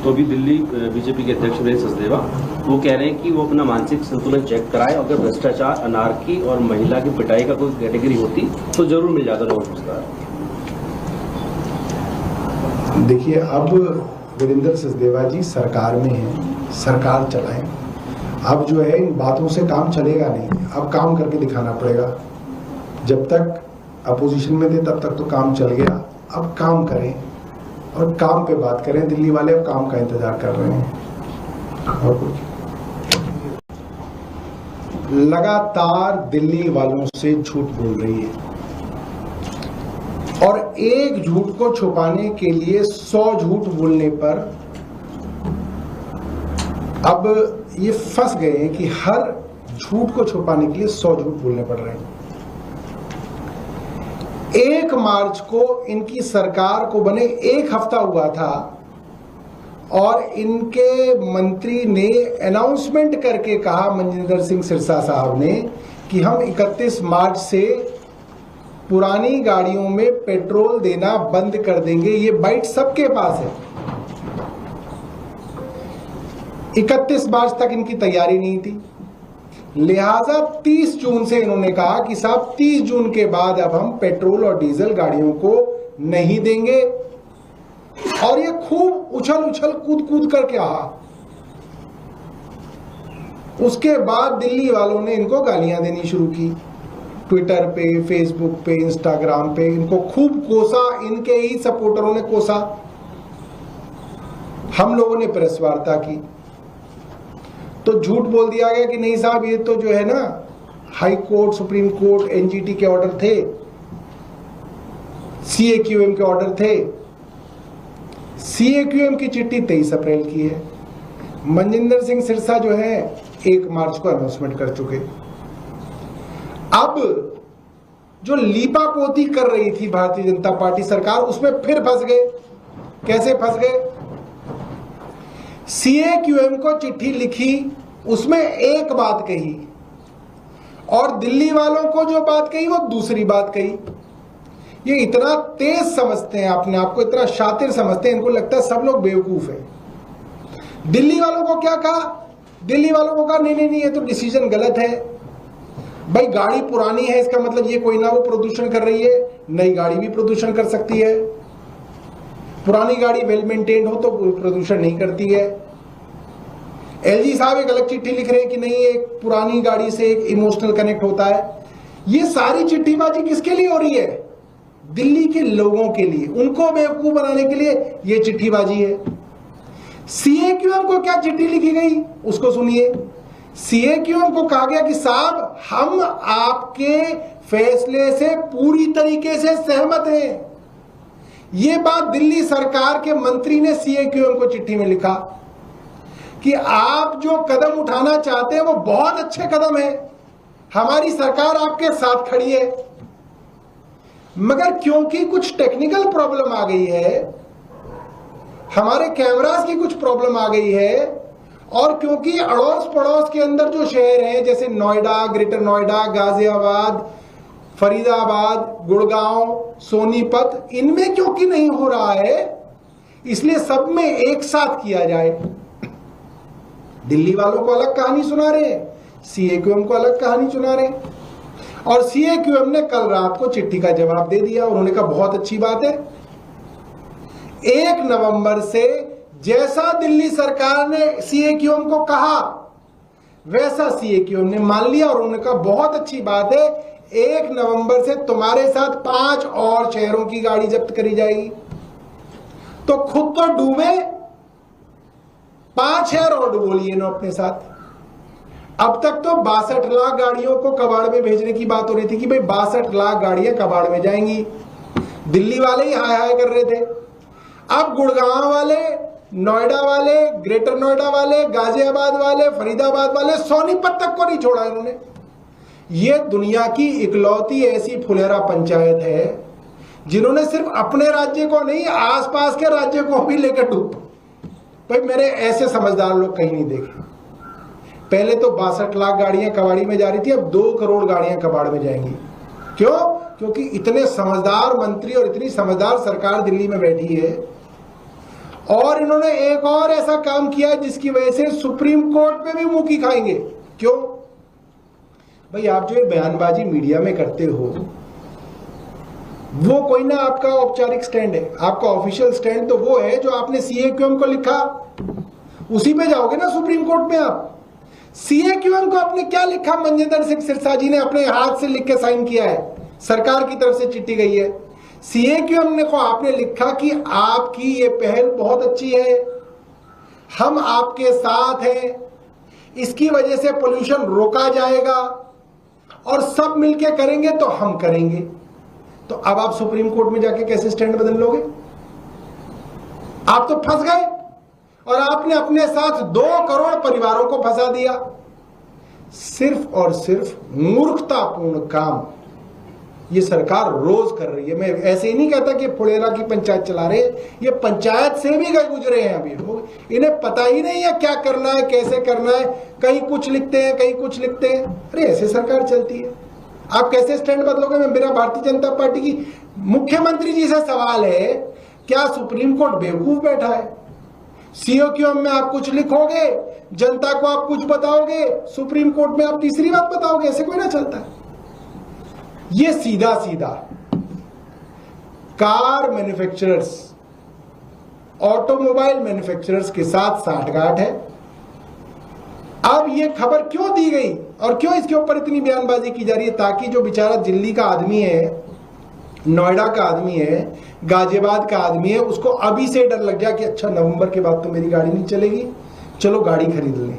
S6: तो अभी दिल्ली बीजेपी के अध्यक्ष वीरेंद्र सचदेवा वो कह रहे हैं कि वो अपना मानसिक संतुलन चेक कराए, अगर भ्रष्टाचार, अनारकी और महिला की पिटाई का कोई कैटेगरी होती तो जरूर मिल जाता नोबेल पुरस्कार।
S3: देखिए, अब वीरेंद्र सचदेवा जी सरकार में हैं, सरकार चलाएं। अब जो है इन बातों से काम चलेगा नहीं, अब काम करके दिखाना पड़ेगा। जब तक अपोजिशन में थे तब तक तो काम चल गया, अब काम करें और काम पे बात करें। दिल्ली वाले अब काम का इंतजार कर रहे हैं। और कुछ लगातार दिल्ली वालों से झूठ बोल रही है और एक झूठ को छुपाने के लिए 100 झूठ बोलने पर अब ये फंस गए हैं कि हर झूठ को छुपाने के लिए 100 झूठ बोलने पड़ रहे हैं। 1 मार्च को इनकी सरकार को बने 1 हफ्ता हुआ था और इनके मंत्री ने अनाउंसमेंट करके कहा, मनजिंदर सिंह सिरसा साहब ने, कि हम 31 मार्च से पुरानी गाड़ियों में पेट्रोल देना बंद कर देंगे। ये बाइट सबके पास है। 31 मार्च तक इनकी तैयारी नहीं थी, लिहाजा 30 जून से इन्होंने कहा कि साहब 30 जून के बाद अब हम पेट्रोल और डीजल गाड़ियों को नहीं देंगे। और ये खूब उछल उछल कूद कूद करके आ। उसके बाद दिल्ली वालों ने इनको गालियां देनी शुरू की, ट्विटर पे, फेसबुक पे, इंस्टाग्राम पे इनको खूब कोसा, इनके ही सपोर्टरों ने कोसा। हम लोगों ने प्रेस वार्ता की तो झूठ बोल दिया गया कि नहीं साहब, ये तो जो है ना high court, supreme court, NGT के ऑर्डर थे, सीएक्यूएम के ऑर्डर थे। सीएक्यूएम की चिट्ठी 23 अप्रैल की है। मनजिंदर सिंह सिरसा जो है 1 मार्च को अनाउंसमेंट कर चुके। अब जो लीपापोती कर रही थी भारतीय जनता पार्टी सरकार, उसमें फिर फंस गए। कैसे फंस गए? सीएक्यूएम को चिट्ठी लिखी, उसमें एक बात कही और दिल्ली वालों को जो बात कही वो दूसरी बात कही। ये इतना तेज समझते हैं अपने आप को, इतना शातिर समझते हैं, इनको लगता है सब लोग बेवकूफ हैं। दिल्ली वालों को क्या कहा? दिल्ली वालों को कहा नहीं नहीं नहीं, ये तो डिसीजन गलत है भाई। गाड़ी पुरानी है, इसका मतलब ये कोई ना वो प्रदूषण कर रही है, नई गाड़ी भी प्रदूषण कर सकती है। पुरानी गाड़ी वेल मेंटेन्ड हो तो प्रदूषण नहीं करती है। एलजी साहब एक अलग चिट्ठी लिख रहे हैं कि नहीं, एक पुरानी गाड़ी से एक इमोशनल कनेक्ट होता है। ये सारी चिट्ठीबाजी किसके लिए हो रही है? दिल्ली के लोगों के लिए, उनको बेवकूफ बनाने के लिए ये चिट्ठीबाजी है। सीएक्यूएम को क्या चिट्ठी लिखी गई उसको सुनिए। सीएक्यूएम को कहा गया कि साहब हम आपके फैसले से पूरी तरीके से सहमत हैं। ये बात दिल्ली सरकार के मंत्री ने सीएक्यूएम को चिट्ठी में लिखा कि आप जो कदम उठाना चाहते हैं वो बहुत अच्छे कदम है, हमारी सरकार आपके साथ खड़ी है, मगर क्योंकि कुछ टेक्निकल प्रॉब्लम आ गई है, हमारे कैमरास की कुछ प्रॉब्लम आ गई है, और क्योंकि अड़ोस पड़ोस के अंदर जो शहर हैं जैसे नोएडा, ग्रेटर नोएडा, गाजियाबाद, फरीदाबाद, गुड़गांव, सोनीपत, इनमें क्योंकि नहीं हो रहा है, इसलिए सब में एक साथ किया जाए। दिल्ली वालों को अलग कहानी सुना रहे हैं, सीएक्यूएम को अलग कहानी सुना रहे हैं। और सीएक्यूएम ने कल रात को चिट्ठी का जवाब दे दिया। उन्होंने कहा बहुत अच्छी बात है, 1 नवंबर से जैसा दिल्ली सरकार ने सीएक्यूएम को कहा वैसा सीएक्यूएम ने मान लिया। और उन्होंने कहा बहुत अच्छी बात है, 1 नवंबर से तुम्हारे साथ 5 और शहरों की गाड़ी जब्त करी जाएगी। तो खुद तो डूबे, 5 शहर और डुबो लिए ना अपने साथ। अब तक तो 62 लाख गाड़ियों को कबाड़ में भेजने की बात हो रही थी कि भाई 62 लाख गाड़ियां कबाड़ में जाएंगी। दिल्ली वाले ही हाय हाय कर रहे थे। अब गुड़गांव वाले, नोएडा वाले, ग्रेटर नोएडा वाले, गाजियाबाद वाले, फरीदाबाद वाले, सोनीपत तक को नहीं छोड़ा इन्होंने। ये दुनिया की इकलौती ऐसी फुलेरा पंचायत है जिन्होंने सिर्फ अपने राज्य को नहीं, आसपास के राज्य को भी लेकर डूब। भाई मेरे ऐसे समझदार लोग कहीं नहीं देखे। पहले तो 62 लाख गाड़ियां कबाड़ी में जा रही थी, अब 2 करोड़ गाड़ियां कबाड़ में जाएंगी। क्यों? क्योंकि इतने समझदार मंत्री और इतनी समझदार सरकार दिल्ली में बैठी है। और इन्होंने एक और ऐसा काम किया जिसकी वजह से सुप्रीम कोर्ट पे भी मुंह की खाएंगे। क्यों? भाई आप जो ये बयानबाजी मीडिया में करते हो वो कोई ना आपका औपचारिक स्टैंड है, आपका ऑफिशियल स्टैंड तो वो है जो आपने सीएक्यूएम को लिखा, उसी पे जाओगे ना सुप्रीम कोर्ट में आप। सीएक्यूएम को आपने क्या लिखा? मनजिंदर सिंह सिरसा जी ने अपने हाथ से लिख के साइन किया है, सरकार की तरफ से चिट्ठी गई है। सीएक्यूएम ने को आपने लिखा कि आपकी ये पहल बहुत अच्छी है, हम आपके साथ हैं, इसकी वजह से पोल्यूशन रोका जाएगा और सब मिलके करेंगे तो हम करेंगे। तो अब आप सुप्रीम कोर्ट में जाके कैसे स्टैंड बदल लोगे? आप तो फंस गए और आपने अपने साथ 2 करोड़ परिवारों को फंसा दिया। सिर्फ और सिर्फ मूर्खतापूर्ण काम ये सरकार रोज कर रही है। मैं ऐसे ही नहीं कहता कि फुलेरा की पंचायत चला रहे, ये पंचायत से भी गए गुजरे हैं अभी लोग। इन्हें पता ही नहीं है क्या करना है, कैसे करना है, कहीं कुछ लिखते हैं, कहीं कुछ लिखते हैं। अरे ऐसे सरकार चलती है, आप कैसे स्टैंड बदलोगे? मेरा भारतीय जनता पार्टी की मुख्यमंत्री जी से सवाल है, क्या सुप्रीम कोर्ट बेवकूफ बैठा है? सीएक्यूएम में आप कुछ लिखोगे, जनता को आप कुछ बताओगे, सुप्रीम कोर्ट में आप तीसरी बात बताओगे? ऐसे कोई ना चलता है। ये सीधा सीधा कार मैन्युफैक्चरर्स, ऑटोमोबाइल मैन्युफैक्चरर्स के साथ साठगांठ है। अब ये खबर क्यों दी गई और क्यों इसके ऊपर इतनी बयानबाजी की जा रही है? ताकि जो बेचारा दिल्ली का आदमी है नोएडा का आदमी है, गाजियाबाद का आदमी है, उसको अभी से डर लग गया कि अच्छा नवंबर के बाद तो मेरी गाड़ी नहीं चलेगी, चलो गाड़ी खरीद लें।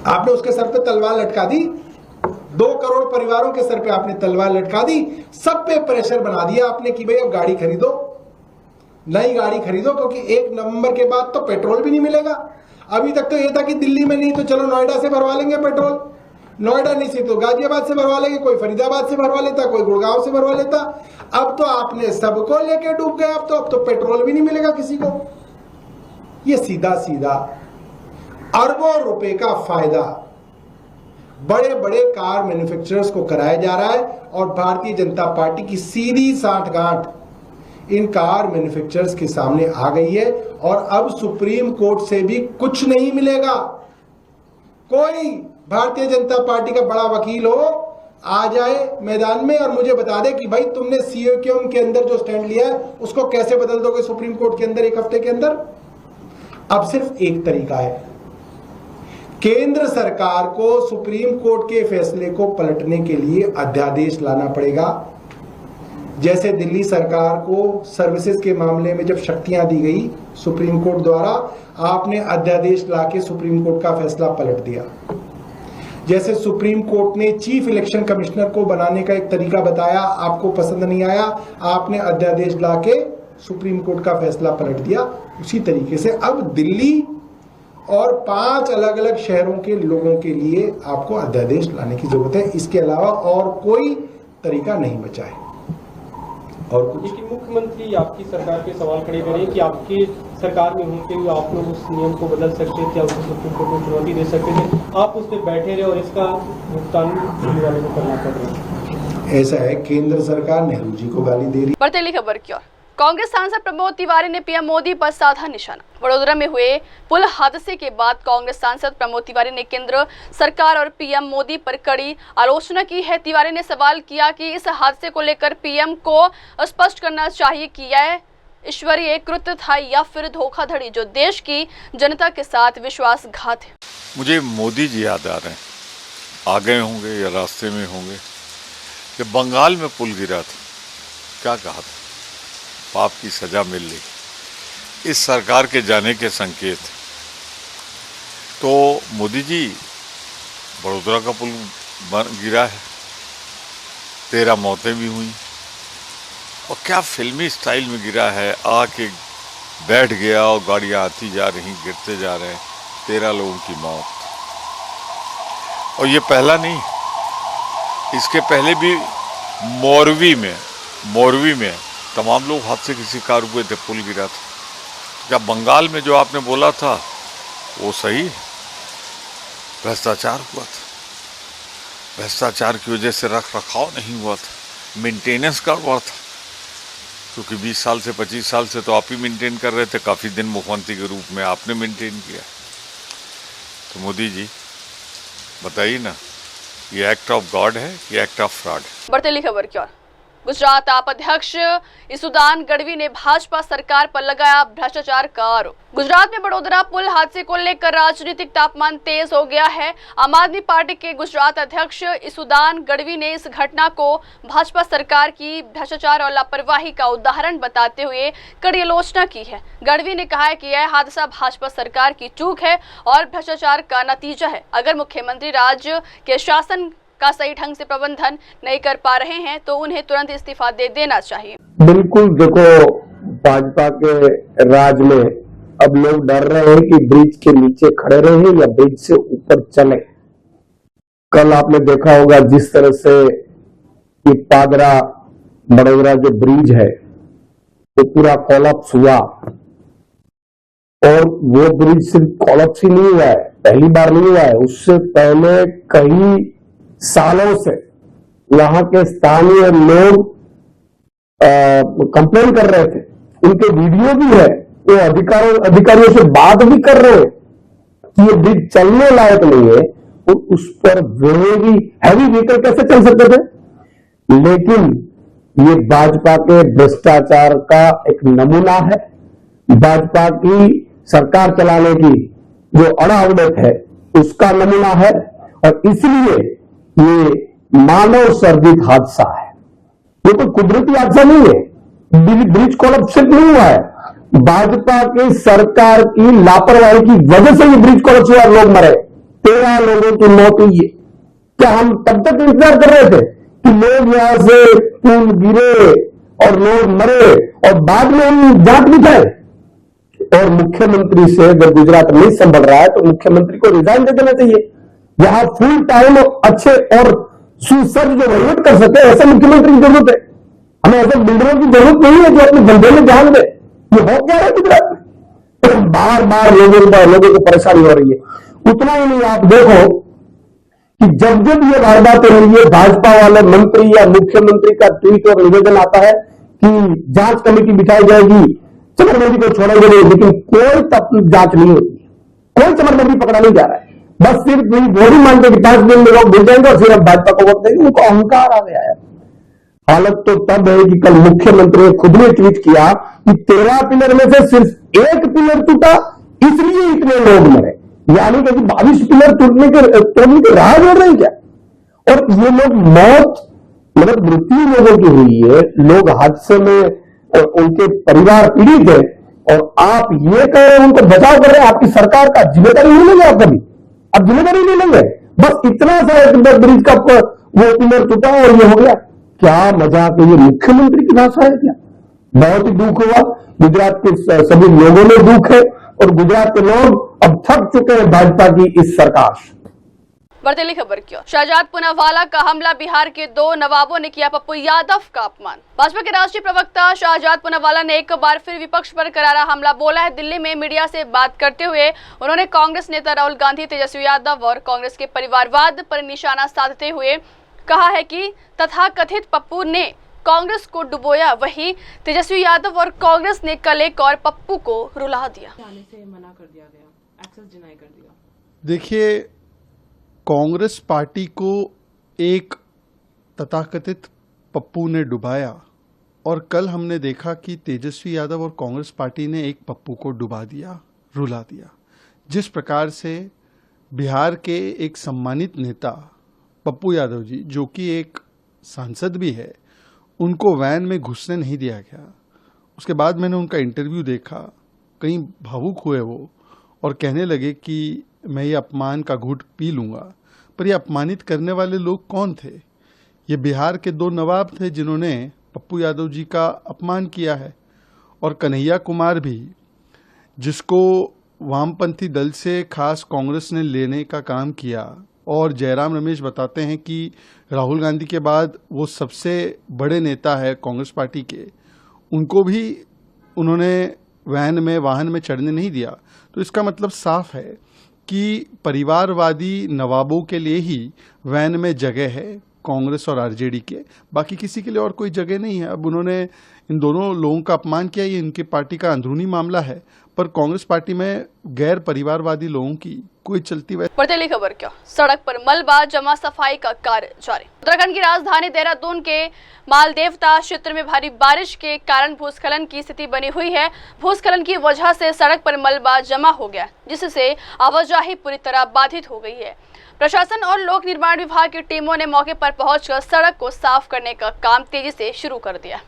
S3: आपने उसके सर पे तलवार लटका दी, 2 करोड़ परिवारों के सर पे आपने तलवार लटका दी, सब पे प्रेशर बना दिया आपने कि भाई अब गाड़ी खरीदो, नई गाड़ी खरीदो, क्योंकि 1 नवंबर के बाद तो पेट्रोल भी नहीं मिलेगा। अभी तक तो ये था कि दिल्ली में नहीं तो चलो नोएडा से भरवा लेंगे पेट्रोल, नोएडा नहीं से तो गाजियाबाद से भरवा लेंगे, कोई फरीदाबाद से भरवा लेता, कोई गुड़गांव से भरवा लेता। अब तो आपने सबको लेके डूब गए, अब तो पेट्रोल भी नहीं मिलेगा किसी को। ये सीधा सीधा अरबों रुपए का फायदा बड़े बड़े कार मैन्युफैक्चरर्स को कराया जा रहा है और भारतीय जनता पार्टी की सीधी सांठगांठ इन कार मैन्युफैक्चरर्स के सामने आ गई है। और अब सुप्रीम कोर्ट से भी कुछ नहीं मिलेगा। कोई भारतीय जनता पार्टी का बड़ा वकील हो आ जाए मैदान में और मुझे बता दे कि भाई तुमने सीएम के अंदर जो स्टैंड लिया है उसको कैसे बदल दोगे सुप्रीम कोर्ट के अंदर 1 हफ्ते के अंदर। अब सिर्फ एक तरीका है, केंद्र सरकार को सुप्रीम कोर्ट के फैसले को पलटने के लिए अध्यादेश लाना पड़ेगा। जैसे दिल्ली सरकार को सर्विसेज के मामले में जब शक्तियां दी गई सुप्रीम कोर्ट द्वारा, आपने अध्यादेश लाके सुप्रीम कोर्ट का फैसला पलट दिया। जैसे सुप्रीम कोर्ट ने चीफ इलेक्शन कमिश्नर को बनाने का एक तरीका बताया, आपको पसंद नहीं आया, आपने अध्यादेश लाके सुप्रीम कोर्ट का फैसला पलट दिया। उसी तरीके से अब दिल्ली और 5 अलग अलग शहरों के लोगों के लिए आपको अध्यादेश लाने की जरूरत है। इसके अलावा और कोई तरीका नहीं बचा है। और कुछ
S4: लेकिन मुख्यमंत्री आपकी सरकार पे सवाल खड़े करें कि आपकी सरकार में होते हुए आप लोग उस नियम को बदल सकते थे, उसको सुप्रीम कोर्ट में चुनौती दे सकते थे, आप उस पर बैठे रहे और इसका भुगतान दिल्ली वालों को करना पड़ रहा है।
S3: ऐसा है, केंद्र सरकार नेहरू जी को गाली दे रही।
S2: बढ़ते अगली खबर की ओर। कांग्रेस सांसद प्रमोद तिवारी ने पीएम मोदी पर साधा निशाना। वडोदरा में हुए पुल हादसे के बाद कांग्रेस सांसद प्रमोद तिवारी ने केंद्र सरकार और पीएम मोदी पर कड़ी आलोचना की है। तिवारी ने सवाल किया कि इस हादसे को लेकर पीएम को स्पष्ट करना चाहिए कि यह ईश्वरीय कृत्य था या फिर धोखाधड़ी जो देश की जनता के साथ विश्वासघात है।
S7: मुझे मोदी जी याद आ रहे हैं, आ गए होंगे या रास्ते में होंगे। जब बंगाल में पुल गिरा था क्या कहा था, पाप की सजा मिल रही। इस सरकार के जाने के संकेत। तो मोदी जी बड़ोदरा का पुल गिरा है, 13 मौतें भी हुई और क्या फिल्मी स्टाइल में गिरा है, आके बैठ गया और गाड़ियां आती जा रही, गिरते जा रहे हैं, 13 लोगों की मौत। और ये पहला नहीं, इसके पहले भी मोरवी में तमाम लोग हादसे के शिकार हुए थे, पुल गिरा था। क्या बंगाल में जो आपने बोला था वो सही, भ्रष्टाचार हुआ था, भ्रष्टाचार की वजह से रख रखाव नहीं हुआ था, मेंटेनेंस गड़बड़ था, क्योंकि 20 साल से 25 साल से तो आप ही मेंटेन कर रहे थे, काफ़ी दिन मुख्यमंत्री के रूप में आपने मेंटेन किया। तो मोदी जी बताइए ना, ये एक्ट ऑफ गॉड है कि एक्ट ऑफ फ्रॉड है।
S2: बढ़ते खबर की ओर। गुजरात आप अध्यक्ष इसुदान गढ़वी ने भाजपा सरकार पर लगाया भ्रष्टाचार का आरोप। गुजरात में बड़ोदरा पुल हादसे को लेकर राजनीतिक तापमान तेज हो गया है। आम आदमी पार्टी के गुजरात अध्यक्ष इसुदान गढ़वी ने इस घटना को भाजपा सरकार की भ्रष्टाचार और लापरवाही का उदाहरण बताते हुए कड़ी आलोचना की है। गढ़वी ने कहा है कि यह हादसा भाजपा सरकार की चूक है और भ्रष्टाचार का नतीजा है। अगर मुख्यमंत्री राज्य के शासन का सही ढंग से प्रबंधन नहीं कर पा रहे हैं तो उन्हें तुरंत इस्तीफा दे देना चाहिए।
S8: बिल्कुल, देखो भाजपा के राज में अब लोग डर रहे हैं कि ब्रिज के नीचे खड़े रहे या ब्रिज से ऊपर चले। कल आपने देखा होगा जिस तरह से ये पादरा बड़ोदरा जो ब्रिज है वो पूरा कोलैप्स हुआ, और वो ब्रिज सिर्फ कोलैप्स ही नहीं हुआ है, पहली बार नहीं हुआ है, उससे पहले कई सालों से वहां के स्थानीय लोग कंप्लेन कर रहे थे, उनके वीडियो भी है, वो अधिकारियों से बात भी कर रहे हैं कि ये ब्रिज चलने लायक नहीं है, और उस पर हैवी व्हीकल कैसे चल सकते थे। लेकिन ये भाजपा के भ्रष्टाचार का एक नमूना है, भाजपा की सरकार चलाने की जो अड़ाउड़त है उसका नमूना है, और इसलिए ये मानव सर्जित हादसा है। ये कोई कुदरती हादसा नहीं है, ब्रिज कोलैप्स सिर्फ नहीं हुआ है, भाजपा की सरकार की लापरवाही की वजह से ये ब्रिज कोलैप्स हुआ, लोग मरे, 13 लोगों की मौत हुई है। क्या हम तब तक इंतजार कर रहे थे कि लोग यहां से पुल गिरे और लोग मरे और बाद में हम जांच बिठाए? और मुख्यमंत्री से अगर गुजरात नहीं संभल रहा है तो मुख्यमंत्री को रिजाइन दे देना चाहिए। यहां फुल टाइम अच्छे और सुसज्ज जो वहीवट कर सके ऐसे मुख्यमंत्री की जरूरत है। हमें ऐसे बिल्डरों की जरूरत नहीं है जो अपने धंधे में जान दे। ये हो क्या है गुजरात में? बार बार लोगों को परेशानी हो रही है। उतना ही नहीं, आप देखो कि जब जब ये वारदातें हुई है, भाजपा वाले मंत्री या मुख्यमंत्री का ट्वीट और निवेदन आता है कि जांच कमेटी बिठाई जाएगी, चमरबंदी को छोड़ेंगे नहीं, लेकिन कोई तब जांच नहीं होती, कोई चमरबंदी पकड़ा नहीं जा रहा है। बस सिर्फ वही मानते कि 5 दिन में लोग मिल जाएंगे और फिर हम भाजपा को वोट देंगे। उनको अहंकार आ गया है। हालत तो तब है कि कल मुख्यमंत्री ने खुद ने ट्वीट किया कि 13 पिलर में से सिर्फ 1 पिलर टूटा, इसलिए इतने लोग मरे। यानी कि 22 पिलर तोड़ने के राह जोड़ रहे हैं क्या? और ये लोग मौत मतलब मृत्यु लोगों की हुई है, लोग हादसे में उनके परिवार पीड़ित है और आप ये कह रहे हैं उनको बचाव कर रहे हैं। आपकी सरकार का जिम्मेदारी नहीं लेंगे आप कभी? आप जिम्मेदारी नहीं लेंगे? बस इतना सा ब्रिज का वो पिलर टूटा और ये हो गया। क्या मजाक है? ये मुख्यमंत्री की भाषा है क्या? बहुत ही दुख हुआ। गुजरात के सभी लोगों में दुख है और गुजरात के लोग अब थक चुके हैं भाजपा की इस सरकार से।
S2: बढ़ती खबर क्यों? शहजाद पूनावाला का हमला, बिहार के 2 नवाबों ने किया पप्पू यादव का अपमान। भाजपा के राष्ट्रीय प्रवक्ता शहजाद पूनावाला ने एक बार फिर विपक्ष पर करारा हमला बोला है। दिल्ली में मीडिया से बात करते हुए उन्होंने कांग्रेस नेता राहुल गांधी, तेजस्वी यादव और कांग्रेस के परिवारवाद पर निशाना साधते हुए कहा है कि तथाकथित पप्पू ने कांग्रेस को डुबोया, वहीं तेजस्वी यादव और कांग्रेस ने कल एक और पप्पू को रुला दिया।
S9: जाने से मना कर दिया गया, एक्सेस डिनाई कर दिया।
S10: देखिए, कांग्रेस पार्टी को एक तथाकथित पप्पू ने डुबाया और कल हमने देखा कि तेजस्वी यादव और कांग्रेस पार्टी ने एक पप्पू को डुबा दिया, रुला दिया। जिस प्रकार से बिहार के एक सम्मानित नेता पप्पू यादव जी, जो कि एक सांसद भी है, उनको वैन में घुसने नहीं दिया गया। उसके बाद मैंने उनका इंटरव्यू देखा, कहीं भावुक हुए वो और कहने लगे कि मैं ये अपमान का घूंट पी लूँगा। पर ये अपमानित करने वाले लोग कौन थे? ये बिहार के 2 नवाब थे जिन्होंने पप्पू यादव जी का अपमान किया है। और कन्हैया कुमार भी, जिसको वामपंथी दल से खास कांग्रेस ने लेने का काम किया। और जयराम रमेश बताते हैं कि राहुल गांधी के बाद वो सबसे बड़े नेता है कांग्रेस पार्टी के, उनको भी उन्होंने वाहन में चढ़ने नहीं दिया। तो इसका मतलब साफ है कि परिवारवादी नवाबों के लिए ही वैन में जगह है, कांग्रेस और आरजेडी के, बाकी किसी के लिए और कोई जगह नहीं है। अब उन्होंने इन दोनों लोगों का अपमान किया, ये इनकी पार्टी का अंदरूनी मामला है, पर कांग्रेस पार्टी में गैर परिवारवादी लोगों की कोई चलती
S2: बढ़ती खबर क्या? सड़क पर मलबा जमा, सफाई का कार्य जारी। उत्तराखंड की राजधानी देहरादून के मालदेवता क्षेत्र में भारी बारिश के कारण भूस्खलन की स्थिति बनी हुई है। भूस्खलन की वजह से सड़क पर मलबा जमा हो गया, जिससे आवाजाही पूरी तरह बाधित हो गई है। प्रशासन और लोक निर्माण विभाग की टीमों ने मौके पर पहुंचकर सड़क को साफ करने का काम तेजी से शुरू कर दिया।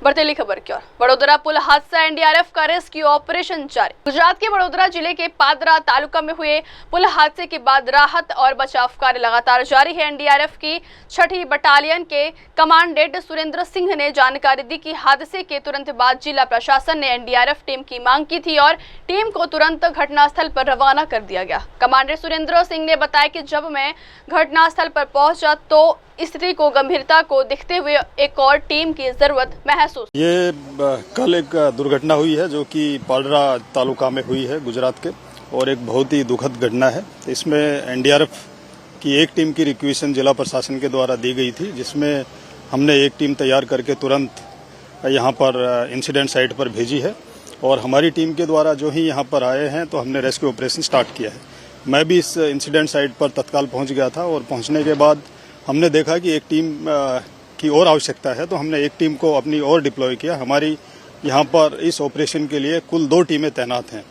S2: बढ़ती खबर की ओर। वडोदरा पुल हादसा, एनडीआरएफ का रेस्क्यू ऑपरेशन जारी। गुजरात के वडोदरा जिले के पादरा तालुका में हुए पुल हादसे के बाद राहत और बचाव कार्य लगातार जारी है। एनडीआरएफ की 6ठी बटालियन के कमांडेंट सुरेंद्र सिंह ने जानकारी दी कि हादसे के तुरंत बाद जिला प्रशासन ने एनडीआरएफ टीम की मांग की थी और टीम को तुरंत घटनास्थल पर रवाना कर दिया गया। कमांडेंट सुरेंद्र सिंह ने बताया कि जब मैं घटनास्थल पर पहुंचा तो स्थिति को गंभीरता को देखते हुए एक और टीम की जरूरत महसूस।
S11: ये कल एक दुर्घटना हुई है जो कि पाडरा तालुका में हुई है गुजरात के, और एक बहुत ही दुखद घटना है। इसमें एनडीआरएफ की एक टीम की रिक्वेशन जिला प्रशासन के द्वारा दी गई थी, जिसमें हमने एक टीम तैयार करके तुरंत यहाँ पर इंसिडेंट साइट पर भेजी है और हमारी टीम के द्वारा जो ही यहाँ पर आए हैं तो हमने रेस्क्यू ऑपरेशन स्टार्ट किया है। मैं भी इस इंसिडेंट साइट पर तत्काल पहुँच गया था और पहुँचने के बाद हमने देखा कि एक टीम की और आवश्यकता है, तो हमने एक टीम को अपनी और डिप्लॉय किया। हमारी यहाँ पर इस ऑपरेशन के लिए कुल 2 टीमें तैनात हैं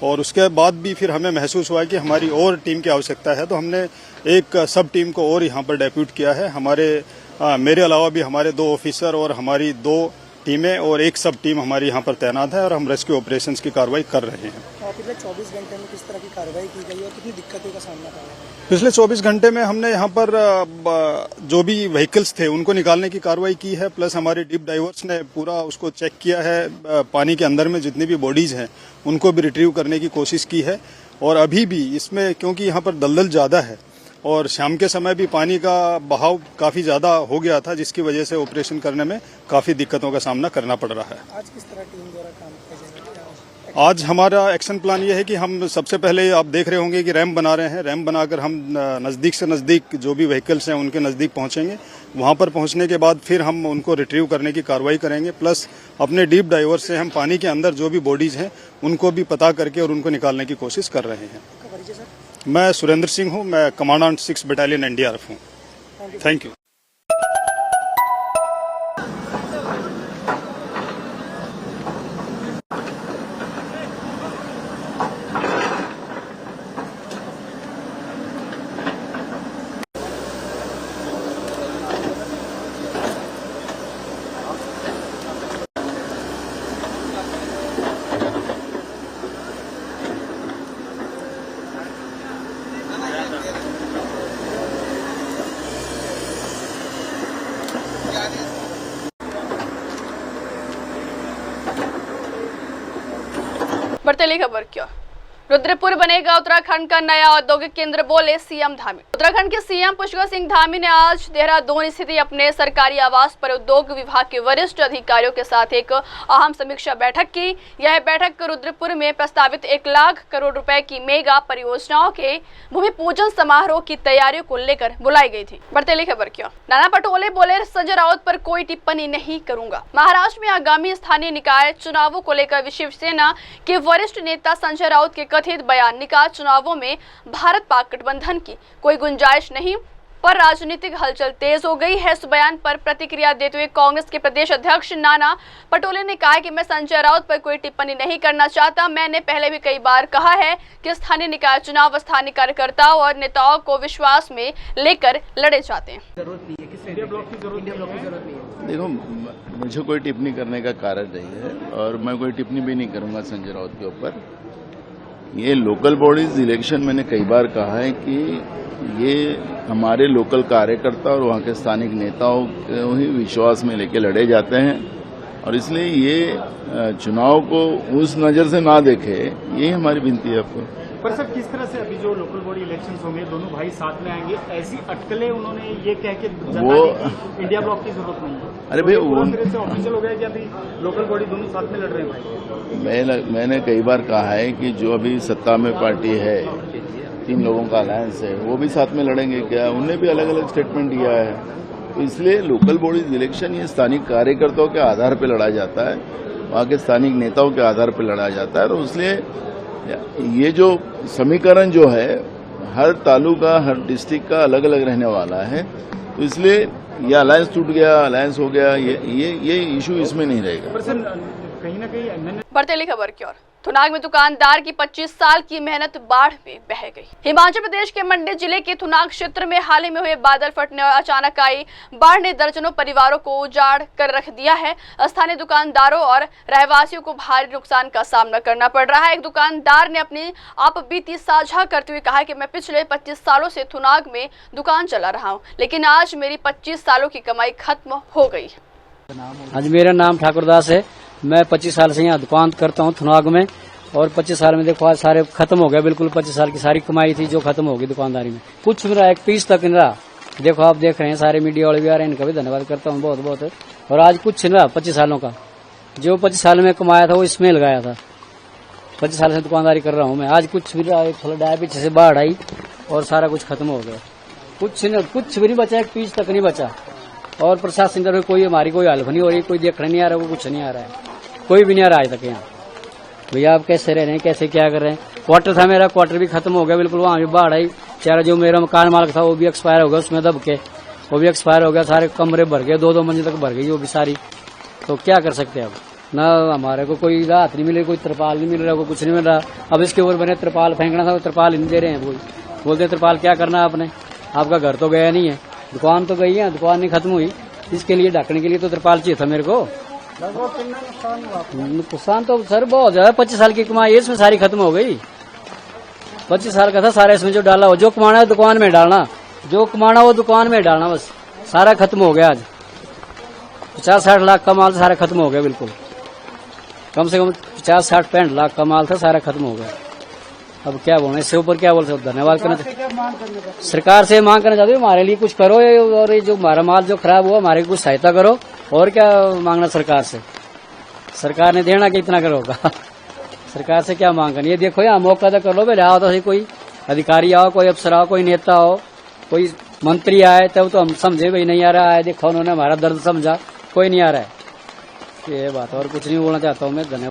S11: और उसके बाद भी फिर हमें महसूस हुआ कि हमारी और टीम की आवश्यकता है, तो हमने एक सब टीम को और यहाँ पर डेप्यूट किया है। मेरे अलावा भी हमारे 2 ऑफिसर और हमारी 2 टीमें और एक सब टीम हमारी यहाँ पर तैनात है और हम रेस्क्यू ऑपरेशंस की कार्रवाई कर रहे हैं।
S12: पिछले 24 घंटे में किस तरह की कार्रवाई की गई और कितनी दिक्कतों का सामना कर रहे हैं?
S11: पिछले 24 घंटे में हमने यहाँ पर जो भी व्हीकल्स थे उनको निकालने की कार्रवाई की है, प्लस हमारे डीप डाइवर्स ने पूरा उसको चेक किया है। पानी के अंदर में जितनी भी बॉडीज हैं उनको भी रिट्रीव करने की कोशिश की है और अभी भी इसमें क्योंकि यहाँ पर दलदल ज़्यादा है और शाम के समय भी पानी का बहाव काफ़ी ज़्यादा हो गया था, जिसकी वजह से ऑपरेशन करने में काफ़ी दिक्कतों का सामना करना पड़ रहा है।
S12: आज किस तरह टीम द्वारा काम किया जाएगा?
S11: आज हमारा एक्शन प्लान ये है कि हम सबसे पहले आप देख रहे होंगे कि रैंप बना रहे हैं। रैंप बनाकर हम नज़दीक से नज़दीक जो भी व्हीकल्स हैं उनके नज़दीक पहुंचेंगे। वहां पर पहुंचने के बाद फिर हम उनको रिट्रीव करने की कार्रवाई करेंगे, प्लस अपने डीप डाइवर से हम पानी के अंदर जो भी बॉडीज हैं उनको भी पता करके और उनको निकालने की कोशिश कर रहे हैं। मैं सुरेंद्र सिंह हूँ, मैं कमांडेंट 6 बटालियन एनडीआरएफ हूँ। Thank you.
S2: बढ़ती खबर की ओर। रुद्रपुर बनेगा उत्तराखंड का नया औद्योगिक केंद्र, बोले सीएम धामी। उत्तराखंड के सीएम पुष्कर सिंह धामी ने आज देहरादून स्थित अपने सरकारी आवास पर उद्योग विभाग के वरिष्ठ अधिकारियों के साथ एक अहम समीक्षा बैठक की। यह बैठक रुद्रपुर में प्रस्तावित 1 लाख करोड़ रुपए की मेगा परियोजनाओं के भूमि पूजन समारोह की तैयारियों को लेकर बुलाई गई थी। बढ़ती खबर की ओर। नाना पटोले बोले, संजय राउत पर कोई टिप्पणी नहीं करूंगा। महाराष्ट्र में आगामी स्थानीय निकाय चुनावों को लेकर शिवसेना के वरिष्ठ नेता संजय राउत के कथित बयान, निकाय चुनावों में भारत पाक गठबंधन की कोई गुंजाइश नहीं, पर राजनीतिक हलचल तेज हो गई है। इस बयान पर प्रतिक्रिया देते हुए कांग्रेस के प्रदेश अध्यक्ष नाना पटोले ने कहा कि मैं संजय राउत पर कोई टिप्पणी नहीं करना चाहता। मैंने पहले भी कई बार कहा है कि स्थानीय निकाय चुनाव स्थानीय कार्यकर्ताओं और नेताओं को विश्वास में लेकर लड़े जाते हैं।
S13: देखो, मुझे कोई टिप्पणी करने का कारण नहीं है और मैं कोई टिप्पणी भी नहीं करूंगा संजय राउत के ऊपर। ये लोकल बॉडीज इलेक्शन मैंने कई बार कहा है कि ये हमारे लोकल कार्यकर्ता और वहाँ के स्थानिक नेताओं को ही विश्वास में लेके लड़े जाते हैं और इसलिए ये चुनाव को उस नज़र से ना देखे, यही हमारी विनती है आपको।
S5: पर सर, किस तरह से अभी जो लोकल बॉडी इलेक्शंस होंगे दोनों भाई साथ में आएंगे, ऐसी अटकलें उन्होंने ये कह के वो इंडिया ब्लॉक की जरूरत नहीं है।
S13: अरे भाई,
S5: वो से ऑफिशियल हो गया कि अभी लोकल बॉडी दोनों साथ में लड़ रहे हैं भाई।
S13: मैंने कई बार कहा है कि जो अभी सत्ता में पार्टी है, 3 लोगों का अलायंस है, वो भी साथ में लड़ेंगे क्या? उन्हें भी अलग अलग स्टेटमेंट दिया है। तो इसलिए लोकल बॉडीज इलेक्शन ये स्थानिक कार्यकर्ताओं के आधार पर लड़ा जाता है, वहाँ के स्थानिक नेताओं के आधार पर लड़ा जाता है। तो इसलिए ये जो समीकरण जो है हर तालुका, हर डिस्ट्रिक्ट का अलग अलग रहने वाला है, तो इसलिए ये अलायंस टूट गया, अलायंस हो गया, ये इशू इसमें नहीं रहेगा।
S2: बढ़ती खबर की ओर। थुनाग में दुकानदार की 25 साल की मेहनत बाढ़ में बह गई। हिमाचल प्रदेश के मंडी जिले के थुनाग क्षेत्र में हाल ही में हुए बादल फटने और अचानक आई बाढ़ ने दर्जनों परिवारों को उजाड़ कर रख दिया है। स्थानीय दुकानदारों और रहवासियों को भारी नुकसान का सामना करना पड़ रहा है। एक दुकानदार ने अपनी आपबीती साझा करते हुए कहा कि मैं पिछले 25 सालों से थुनाग में दुकान चला रहा हूँ, लेकिन आज मेरी 25 सालों की कमाई खत्म हो गई।
S14: आज मेरा नाम ठाकुरदास है। मैं 25 साल से यहाँ दुकान करता हूँ थुनाग में, और 25 साल में देखो आज सारे खत्म हो गए। बिल्कुल 25 साल की सारी कमाई थी जो खत्म हो गई दुकानदारी में। कुछ मेरा एक पीस तक नहीं रहा। देखो आप देख रहे हैं, सारे मीडिया वाले भी आ रहे हैं, इनका भी धन्यवाद करता हूँ बहुत बहुत। और आज कुछ नहीं रहा 25 सालों का। जो 25 साल में कमाया था वो इसमें लगाया था। 25 साल से दुकानदारी कर रहा हूँ मैं। आज कुछ भी रहा, थोड़ा डाया पीछे से बाढ़ आई और सारा कुछ खत्म हो गया। कुछ भी नहीं बचा, एक पीस तक नहीं बचा। और प्रशासन तरफ कोई हमारी कोई हेल्प नहीं हो रही, कोई देखने नहीं आ रहा, वो कुछ नहीं आ रहा है, कोई भी नहीं आ रहा आज तक यहाँ। भैया आप कैसे रह रहे हैं, कैसे क्या कर रहे हैं। क्वार्टर था मेरा, क्वार्टर भी खत्म हो गया बिल्कुल। वहाँ भी बाढ़ आई, चारा जो मेरा मकान मालिक था वो भी एक्सपायर हो गया, उसमें दब के वो भी एक्सपायर हो गया। सारे कमरे भर गए, 2-2 मंजिल तक भर गई वो भी सारी। तो क्या कर सकते हैं अब, ना हमारे को कोई राहत नहीं मिल रही, कोई त्रिपाल नहीं मिल रहा, कोई कुछ नहीं मिल रहा। अब इसके ऊपर मैंने त्रिपाल फेंकना था, वो त्रिपाल नहीं दे रहे हैं। बोलते त्रिपाल क्या करना आपने, आपका घर तो गया नहीं है, दुकान तो गई है, दुकान नहीं खत्म हुई। इसके लिए ढकने के लिए तो त्रिपाल चाहिए था मेरे को। नुकसान तो सर बहुत ज्यादा। 25 साल की कमाई इसमें सारी खत्म हो गई। 25 साल का था सारा, इसमें जो डाला हो, जो कमाना है दुकान में डालना, जो कमाना वो दुकान में डालना, बस सारा खत्म हो गया। आज 50-60 लाख का माल सारा खत्म हो गया बिल्कुल। कम से कम 50-60-65 लाख का माल था, सारा खत्म हो गया। अब क्या बोलना, इससे ऊपर क्या बोल सकते। धन्यवाद करना सरकार से मांग करना चाहते हो, हमारे लिए कुछ करो, और ये जो हमारा माल जो खराब हुआ हमारे कुछ सहायता करो। और क्या मांगना सरकार से, सरकार ने देना कि इतना करोगा। सरकार से क्या मांग करनी। ये देखो यहाँ मौका तो कर लो भाई, आओ तो सही, कोई अधिकारी आओ, कोई अफसर आओ, कोई नेता हो, कोई मंत्री आए, तब तो हम समझे भाई नहीं आ रहा है। देखो उन्होंने हमारा दर्द समझा, कोई नहीं आ रहा है। ये बात, और कुछ नहीं बोलना चाहता हूँ मैं। धन्यवाद।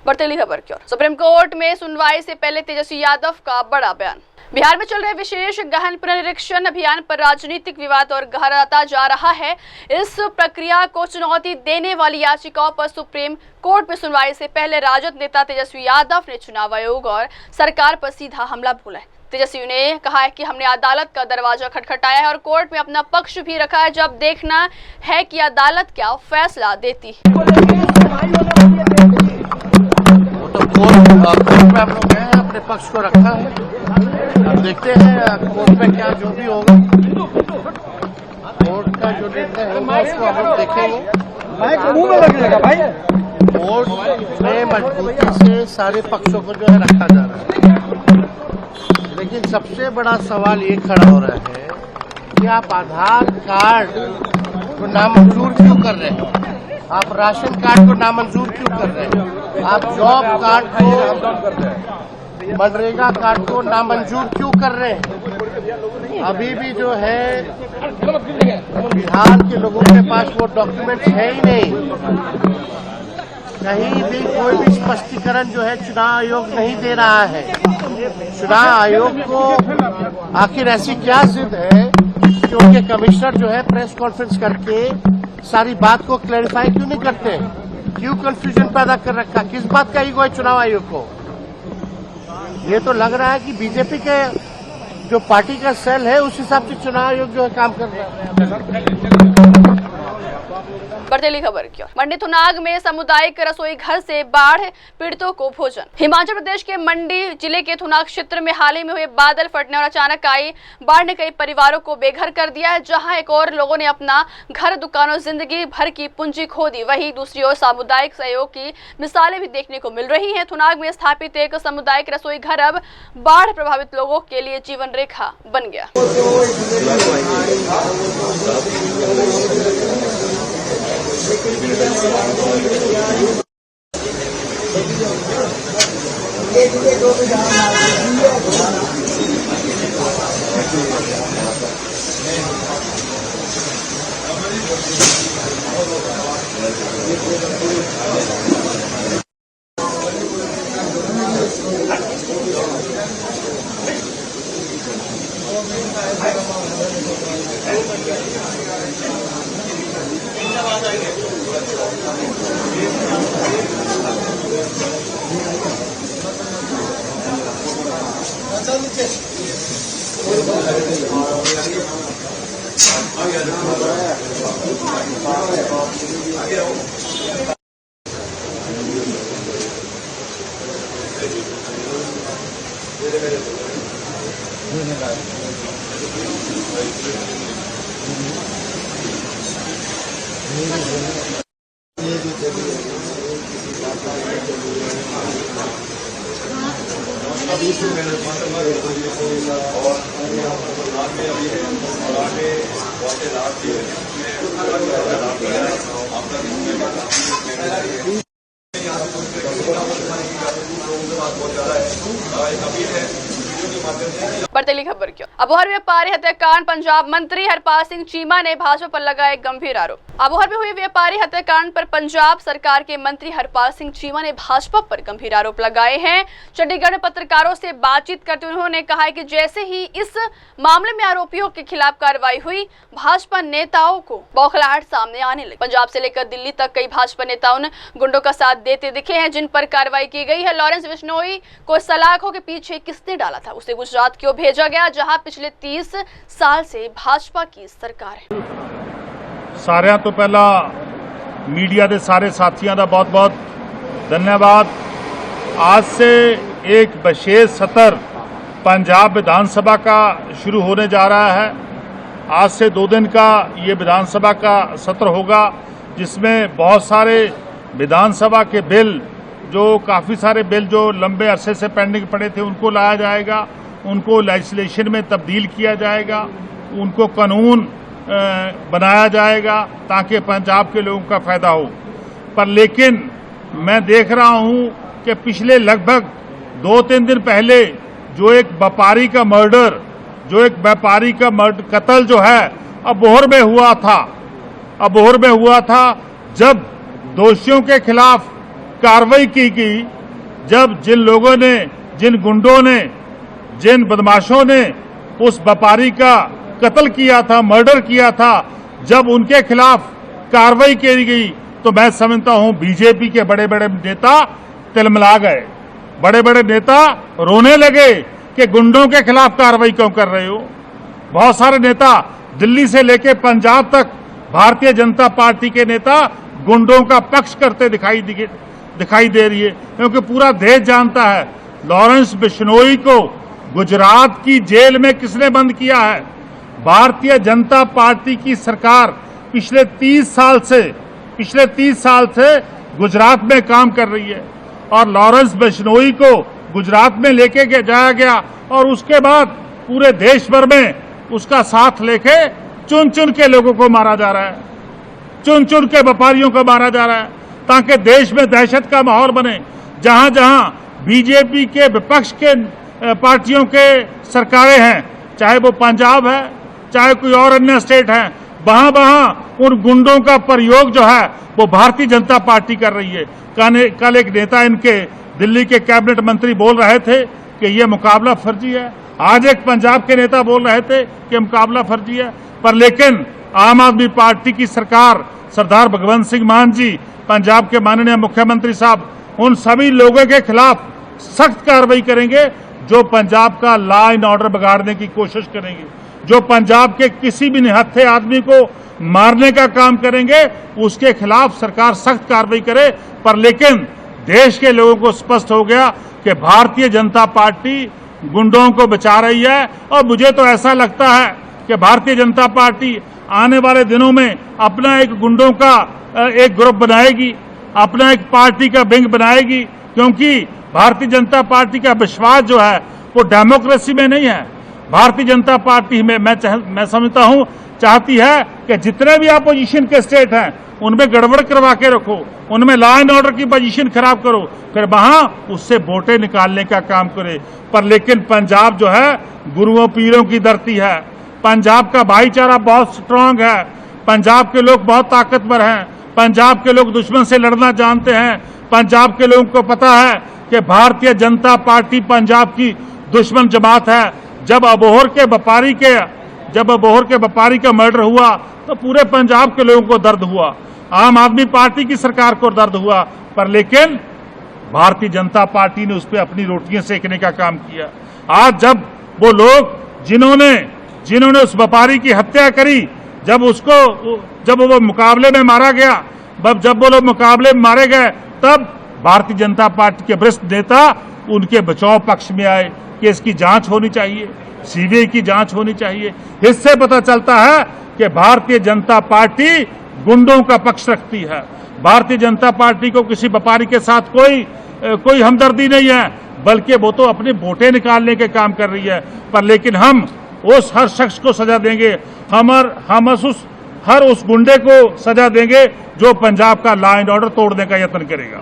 S2: बढ़ती अगली खबर की ओर। सुप्रीम कोर्ट में सुनवाई से पहले तेजस्वी यादव का बड़ा बयान। बिहार में चल रहे विशेष गहन पुनरीक्षण अभियान पर राजनीतिक विवाद और गहराता जा रहा है। इस प्रक्रिया को चुनौती देने वाली याचिकाओं पर सुप्रीम कोर्ट में सुनवाई से पहले राजद नेता तेजस्वी यादव ने चुनाव आयोग और सरकार पर सीधा हमला बोला है। तेजस्वी ने कहा है कि हमने अदालत का दरवाजा खटखटाया है और कोर्ट में अपना पक्ष भी रखा है। जब देखना है कि अदालत क्या फैसला देती है।
S15: कोर्ट में हम लोग गए हैं, अपने पक्ष को रखा है। अब देखते हैं कोर्ट में क्या जो भी होगा, कोर्ट का जो निर्णय होगा उसको हम लोग देखेंगे। कोर्ट में मजबूती से सारे पक्षों को जो है रखा जा रहा है, लेकिन सबसे बड़ा सवाल ये खड़ा हो रहा है कि आप आधार कार्ड को नामंजूर क्यों कर रहे हैं, आप राशन कार्ड को नामंजूर क्यों कर रहे हैं, आप जॉब कार्ड को, मनरेगा कार्ड को नामंजूर क्यों कर रहे हैं। अभी भी जो है बिहार के लोगों के पास वो डॉक्यूमेंट्स है ही नहीं। कहीं भी कोई भी स्पष्टीकरण जो है चुनाव आयोग नहीं दे रहा है। चुनाव आयोग को आखिर ऐसी क्या जिद है कि उनके कमिश्नर जो है प्रेस कॉन्फ्रेंस करके सारी बात को क्लैरिफाई क्यों नहीं करते, क्यों कंफ्यूजन पैदा कर रखा, किस बात का ईगो है चुनाव आयोग को। ये तो लग रहा है कि बीजेपी के जो पार्टी का सेल है उस हिसाब से चुनाव आयोग जो है काम कर रहा है।
S2: बढ़ती खबर की ओर। मंडी थुनाग में सामुदायिक रसोई घर से बाढ़ पीड़ितों को भोजन। हिमाचल प्रदेश के मंडी जिले के थुनाग क्षेत्र में हाल ही में हुए बादल फटने और अचानक आई बाढ़ ने कई परिवारों को बेघर कर दिया है। जहां एक और लोगों ने अपना घर, दुकान और जिंदगी भर की पूंजी खो दी, वहीं दूसरी ओर सामुदायिक सहयोग की मिसालें भी देखने को मिल रही हैं। थुनाग में स्थापित एक सामुदायिक रसोई घर अब बाढ़ प्रभावित लोगों के लिए जीवन रेखा बन गया। बढ़ते अगली खबर क्यों। अबोहर व्यापारी हत्याकांड, पंजाब मंत्री हरपाल सिंह चीमा ने भाजपा पर लगाए गंभीर आरोप। अबोहर में हुए व्यापारी हत्याकांड पर पंजाब सरकार के मंत्री हरपाल सिंह चीमा ने भाजपा पर गंभीर आरोप लगाए हैं। चंडीगढ़ में पत्रकारों से बातचीत करते हुए उन्होंने कहा है कि जैसे ही इस मामले में आरोपियों के खिलाफ कार्रवाई हुई, भाजपा नेताओं को बौखलाहट सामने आने लगी। पंजाब से लेकर दिल्ली तक कई भाजपा नेताओं ने गुंडों का साथ देते दिखे हैं, जिन पर कार्रवाई की गई है। लॉरेंस बिश्नोई को सलाखों के पीछे किसने डाला था, उसे गुजरात क्यों भेजा गया, जहां पिछले 30 साल से भाजपा की सरकार है।
S16: सारिਆਂ ਤੋਂ ਪਹਿਲਾਂ मीडिया के सारे साथियों का बहुत बहुत धन्यवाद। आज से एक विशेष सत्र पंजाब विधानसभा का शुरू होने जा रहा है। आज से 2 दिन का ये विधानसभा का सत्र होगा, जिसमें बहुत सारे विधानसभा के बिल, जो काफ़ी सारे बिल जो लंबे अरसे से पेंडिंग पड़े थे, उनको लाया जाएगा, उनको लेजिस्लेशन में तब्दील किया जाएगा, उनको कानून बनाया जाएगा ताकि पंजाब के लोगों का फायदा हो। पर लेकिन मैं देख रहा हूं कि पिछले लगभग 2-3 दिन पहले जो एक व्यापारी का मर्डर, कत्ल जो है अबोहर में हुआ था, जब दोषियों के खिलाफ कार्रवाई की गई, जब जिन लोगों ने, जिन गुंडों ने, जिन बदमाशों ने उस व्यापारी का कत्ल किया था, मर्डर किया था, जब उनके खिलाफ कार्रवाई की गई, तो मैं समझता हूं बीजेपी के बड़े बड़े नेता तिलमिला गए। बड़े बड़े नेता रोने लगे कि गुंडों के खिलाफ कार्रवाई क्यों कर रहे हो। बहुत सारे नेता दिल्ली से लेकर पंजाब तक भारतीय जनता पार्टी के नेता गुंडों का पक्ष करते दिखाई दे रही है, क्योंकि पूरा देश जानता है लॉरेंस बिश्नोई को गुजरात की जेल में किसने बंद किया है। भारतीय जनता पार्टी की सरकार पिछले 30 साल से गुजरात में काम कर रही है, और लॉरेंस बिश्नोई को गुजरात में लेके जाया गया, और उसके बाद पूरे देश भर में उसका साथ लेके चुन चुन के लोगों को मारा जा रहा है, चुन चुन के व्यापारियों को मारा जा रहा है, ताकि देश में दहशत का माहौल बने। जहां जहां बीजेपी के विपक्ष के पार्टियों के सरकारें हैं, चाहे वो पंजाब है, चाहे कोई और अन्य स्टेट है, वहां उन गुंडों का प्रयोग जो है वो भारतीय जनता पार्टी कर रही है। कल एक नेता इनके दिल्ली के कैबिनेट मंत्री बोल रहे थे कि ये मुकाबला फर्जी है, आज एक पंजाब के नेता बोल रहे थे कि मुकाबला फर्जी है। पर लेकिन आम आदमी पार्टी की सरकार, सरदार भगवंत सिंह मान जी, पंजाब के माननीय मुख्यमंत्री साहब, उन सभी लोगों के खिलाफ सख्त कार्रवाई करेंगे जो पंजाब का लॉ एंड ऑर्डर बिगाड़ने की कोशिश करेंगे, जो पंजाब के किसी भी निहत्थे आदमी को मारने का काम करेंगे, उसके खिलाफ सरकार सख्त कार्रवाई करे। पर लेकिन देश के लोगों को स्पष्ट हो गया कि भारतीय जनता पार्टी गुंडों को बचा रही है, और मुझे तो ऐसा लगता है कि भारतीय जनता पार्टी आने वाले दिनों में अपना एक गुंडों का एक ग्रुप बनाएगी, अपना एक पार्टी का विंग बनाएगी, क्योंकि भारतीय जनता पार्टी का विश्वास जो है वो डेमोक्रेसी में नहीं है। भारतीय जनता पार्टी में मैं समझता हूं चाहती है कि जितने भी अपोजिशन के स्टेट हैं उनमें गड़बड़ करवा के रखो, उनमें लॉ एंड ऑर्डर की पोजीशन खराब करो, फिर वहां उससे वोटें निकालने का काम करे। पर लेकिन पंजाब जो है गुरुओं पीरों की धरती है, पंजाब का भाईचारा बहुत स्ट्रांग है, पंजाब के लोग बहुत ताकतवर हैं, पंजाब के लोग दुश्मन से लड़ना जानते हैं, पंजाब के लोगों को पता है कि भारतीय जनता पार्टी पंजाब की दुश्मन जमात है। जब अबोहर के व्यापारी का मर्डर हुआ तो पूरे पंजाब के लोगों को दर्द हुआ, आम आदमी पार्टी की सरकार को दर्द हुआ, पर लेकिन भारतीय जनता पार्टी ने उस पर अपनी रोटियां सेकने का काम किया। आज जब वो लोग जिन्होंने जिन्होंने उस व्यापारी की हत्या करी, जब वो मुकाबले में मारा गया, जब वो लोग मुकाबले में मारे गए, तब भारतीय जनता पार्टी के वरिष्ठ नेता उनके बचाव पक्ष में आए कि इसकी जांच होनी चाहिए, सीबीआई की जांच होनी चाहिए। इससे पता चलता है कि भारतीय जनता पार्टी गुंडों का पक्ष रखती है। भारतीय जनता पार्टी को किसी व्यापारी के साथ कोई हमदर्दी नहीं है, बल्कि वो तो अपने वोटें निकालने के काम कर रही है। पर लेकिन हम उस हर शख्स को सजा देंगे, हम हर उस गुंडे को सजा देंगे जो पंजाब का लॉ एंड ऑर्डर तोड़ने का यत्न करेगा।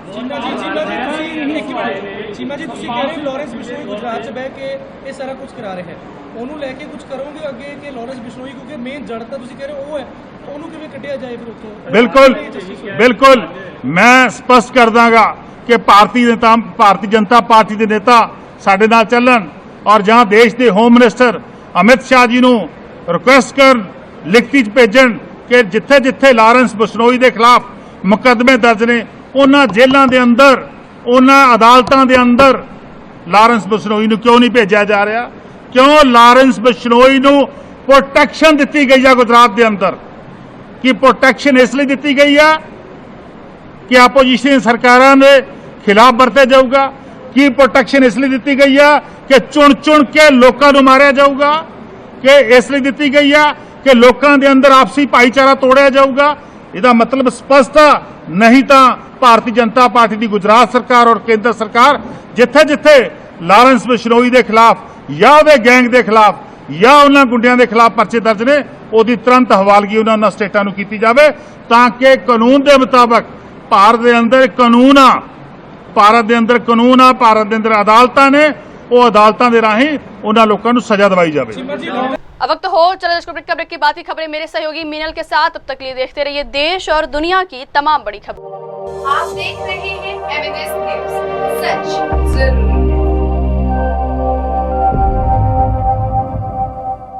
S12: चीमा जी ਤੁਸੀਂ ਕਹਿੰਦੇ ਲਾਰੈਂਸ ਬਿਸ਼ਨੋਈ ਗੁਜਰਾਤ 'ਚ ਬਹਿ ਕੇ ਇਹ ਸਾਰਾ ਕੁਝ ਕਰਾ ਰਹੇ ਹੈ, ਉਹਨੂੰ ਲੈ ਕੇ ਕੁਝ ਕਰੋਗੇ ਅੱਗੇ ਕਿ ਲਾਰੈਂਸ ਬਿਸ਼ਨੋਈ ਕਿਉਂਕਿ ਮੇਨ ਜੜ ਤਾਂ ਤੁਸੀਂ ਕਹਿ ਰਹੇ ਉਹ ਹੈ, ਉਹਨੂੰ ਕਿਵੇਂ ਕੱਢਿਆ ਜਾਏ ਫਿਰ ਉੱਥੋਂ?
S16: ਬਿਲਕੁਲ ਮੈਂ ਸਪਸ਼ਟ ਕਰ ਦਾਂਗਾ ਕਿ ਭਾਰਤੀ ਜਨਤਾ ਪਾਰਟੀ ਦੇ ਨੇਤਾ ਸਾਡੇ ਨਾਲ ਚੱਲਣ ਔਰ ਜਹਾਂ ਦੇਸ਼ ਦੇ ਹੋਮ ਮਿਨਿਸਟਰ ਅਮਿਤ ਸ਼ਾਹ ਜੀ ਨੂੰ ਰਿਕੁਐਸਟ ਕਰਨ, ਲਿਖਤੀ 'ਚ ਭੇਜਣ ਕਿ ਜਿੱਥੇ ਲਾਰੈਂਸ ਬਿਸ਼ਨੋਈ ਦੇ ਖਿਲਾਫ ਮੁਕੱਦਮੇ ਦਰਜ ਨੇ, ਉਹਨਾਂ ਜੇਲ੍ਹਾਂ ਦੇ ਅੰਦਰ, ਉਹਨਾਂ ਅਦਾਲਤਾਂ ਦੇ ਅੰਦਰ ਲਾਰੈਂਸ ਬਿਸ਼ਨੋਈ ਨੂੰ ਕਿਉਂ ਨਹੀਂ ਭੇਜਿਆ ਜਾ ਰਿਹਾ? ਕਿਉਂ ਲਾਰੈਂਸ ਬਿਸ਼ਨੋਈ ਨੂੰ ਪ੍ਰੋਟੈਕਸ਼ਨ ਦਿੱਤੀ ਗਈ ਹੈ ਗੁਜਰਾਤ ਦੇ ਅੰਦਰ? ਕਿ ਪ੍ਰੋਟੈਕਸ਼ਨ ਇਸ ਲਈ ਦਿੱਤੀ ਗਈ ਹੈ ਕਿ ਆਪੋਜੀਸ਼ਨ ਸਰਕਾਰਾਂ ਦੇ ਖਿਲਾਫ ਵਰਤਿਆ ਜਾਊਗਾ? ਕੀ ਪ੍ਰੋਟੈਕਸ਼ਨ ਇਸ ਲਈ ਦਿੱਤੀ ਗਈ ਹੈ ਕਿ ਚੁਣ ਕੇ ਲੋਕਾਂ ਨੂੰ ਮਾਰਿਆ ਜਾਊਗਾ? ਕਿ ਇਸ ਲਈ ਦਿੱਤੀ ਗਈ ਹੈ ਕਿ ਲੋਕਾਂ ਦੇ ਅੰਦਰ ਆਪਸੀ ਭਾਈਚਾਰਾ ਤੋੜਿਆ ਜਾਊਗਾ? ਇਹਦਾ ਮਤਲਬ ਸਪਸ਼ਟ ਆ। ਨਹੀਂ ਤਾਂ ਭਾਰਤੀ ਜਨਤਾ ਪਾਰਟੀ ਦੀ ਗੁਜਰਾਤ ਸਰਕਾਰ ਔਰ ਕੇਂਦਰ ਸਰਕਾਰ ਜਿੱਥੇ ਲਾਰੈਂਸ ਬਿਸ਼ਨੋਈ ਦੇ ਖਿਲਾਫ ਜਾਂ ਉਹਦੇ ਗੈਂਗ ਦੇ ਖਿਲਾਫ ਜਾਂ ਉਹਨਾਂ ਗੁੰਡਿਆਂ ਦੇ ਖਿਲਾਫ ਪਰਚੇ ਦਰਜ ਨੇ, ਉਹਦੀ ਤੁਰੰਤ ਹਵਾਲਗੀ ਉਹਨਾਂ ਸਟੇਟਾਂ ਨੂੰ ਕੀਤੀ ਜਾਵੇ ਤਾਂ ਕਿ ਕਾਨੂੰਨ ਦੇ ਮੁਤਾਬਕ ਭਾਰਤ ਦੇ ਅੰਦਰ ਕਾਨੂੰਨ ਆ, ਭਾਰਤ ਦੇ ਅੰਦਰ ਅਦਾਲਤਾਂ ਨੇ, ਉਹ ਅਦਾਲਤਾਂ ਦੇ ਰਾਹੀਂ ਉਹਨਾਂ ਲੋਕਾਂ ਨੂੰ ਸਜ਼ਾ ਦਿਵਾਈ ਜਾਵੇ।
S2: अब वक्त हो चलो ब्रेक की बात की खबरें मेरे सहयोगी मीनल के साथ। अब तक के लिए देखते रहिए देश और दुनिया की तमाम बड़ी खबरें।
S1: आप देख रहे हैं एमएनएस न्यूज, सच जरूरी।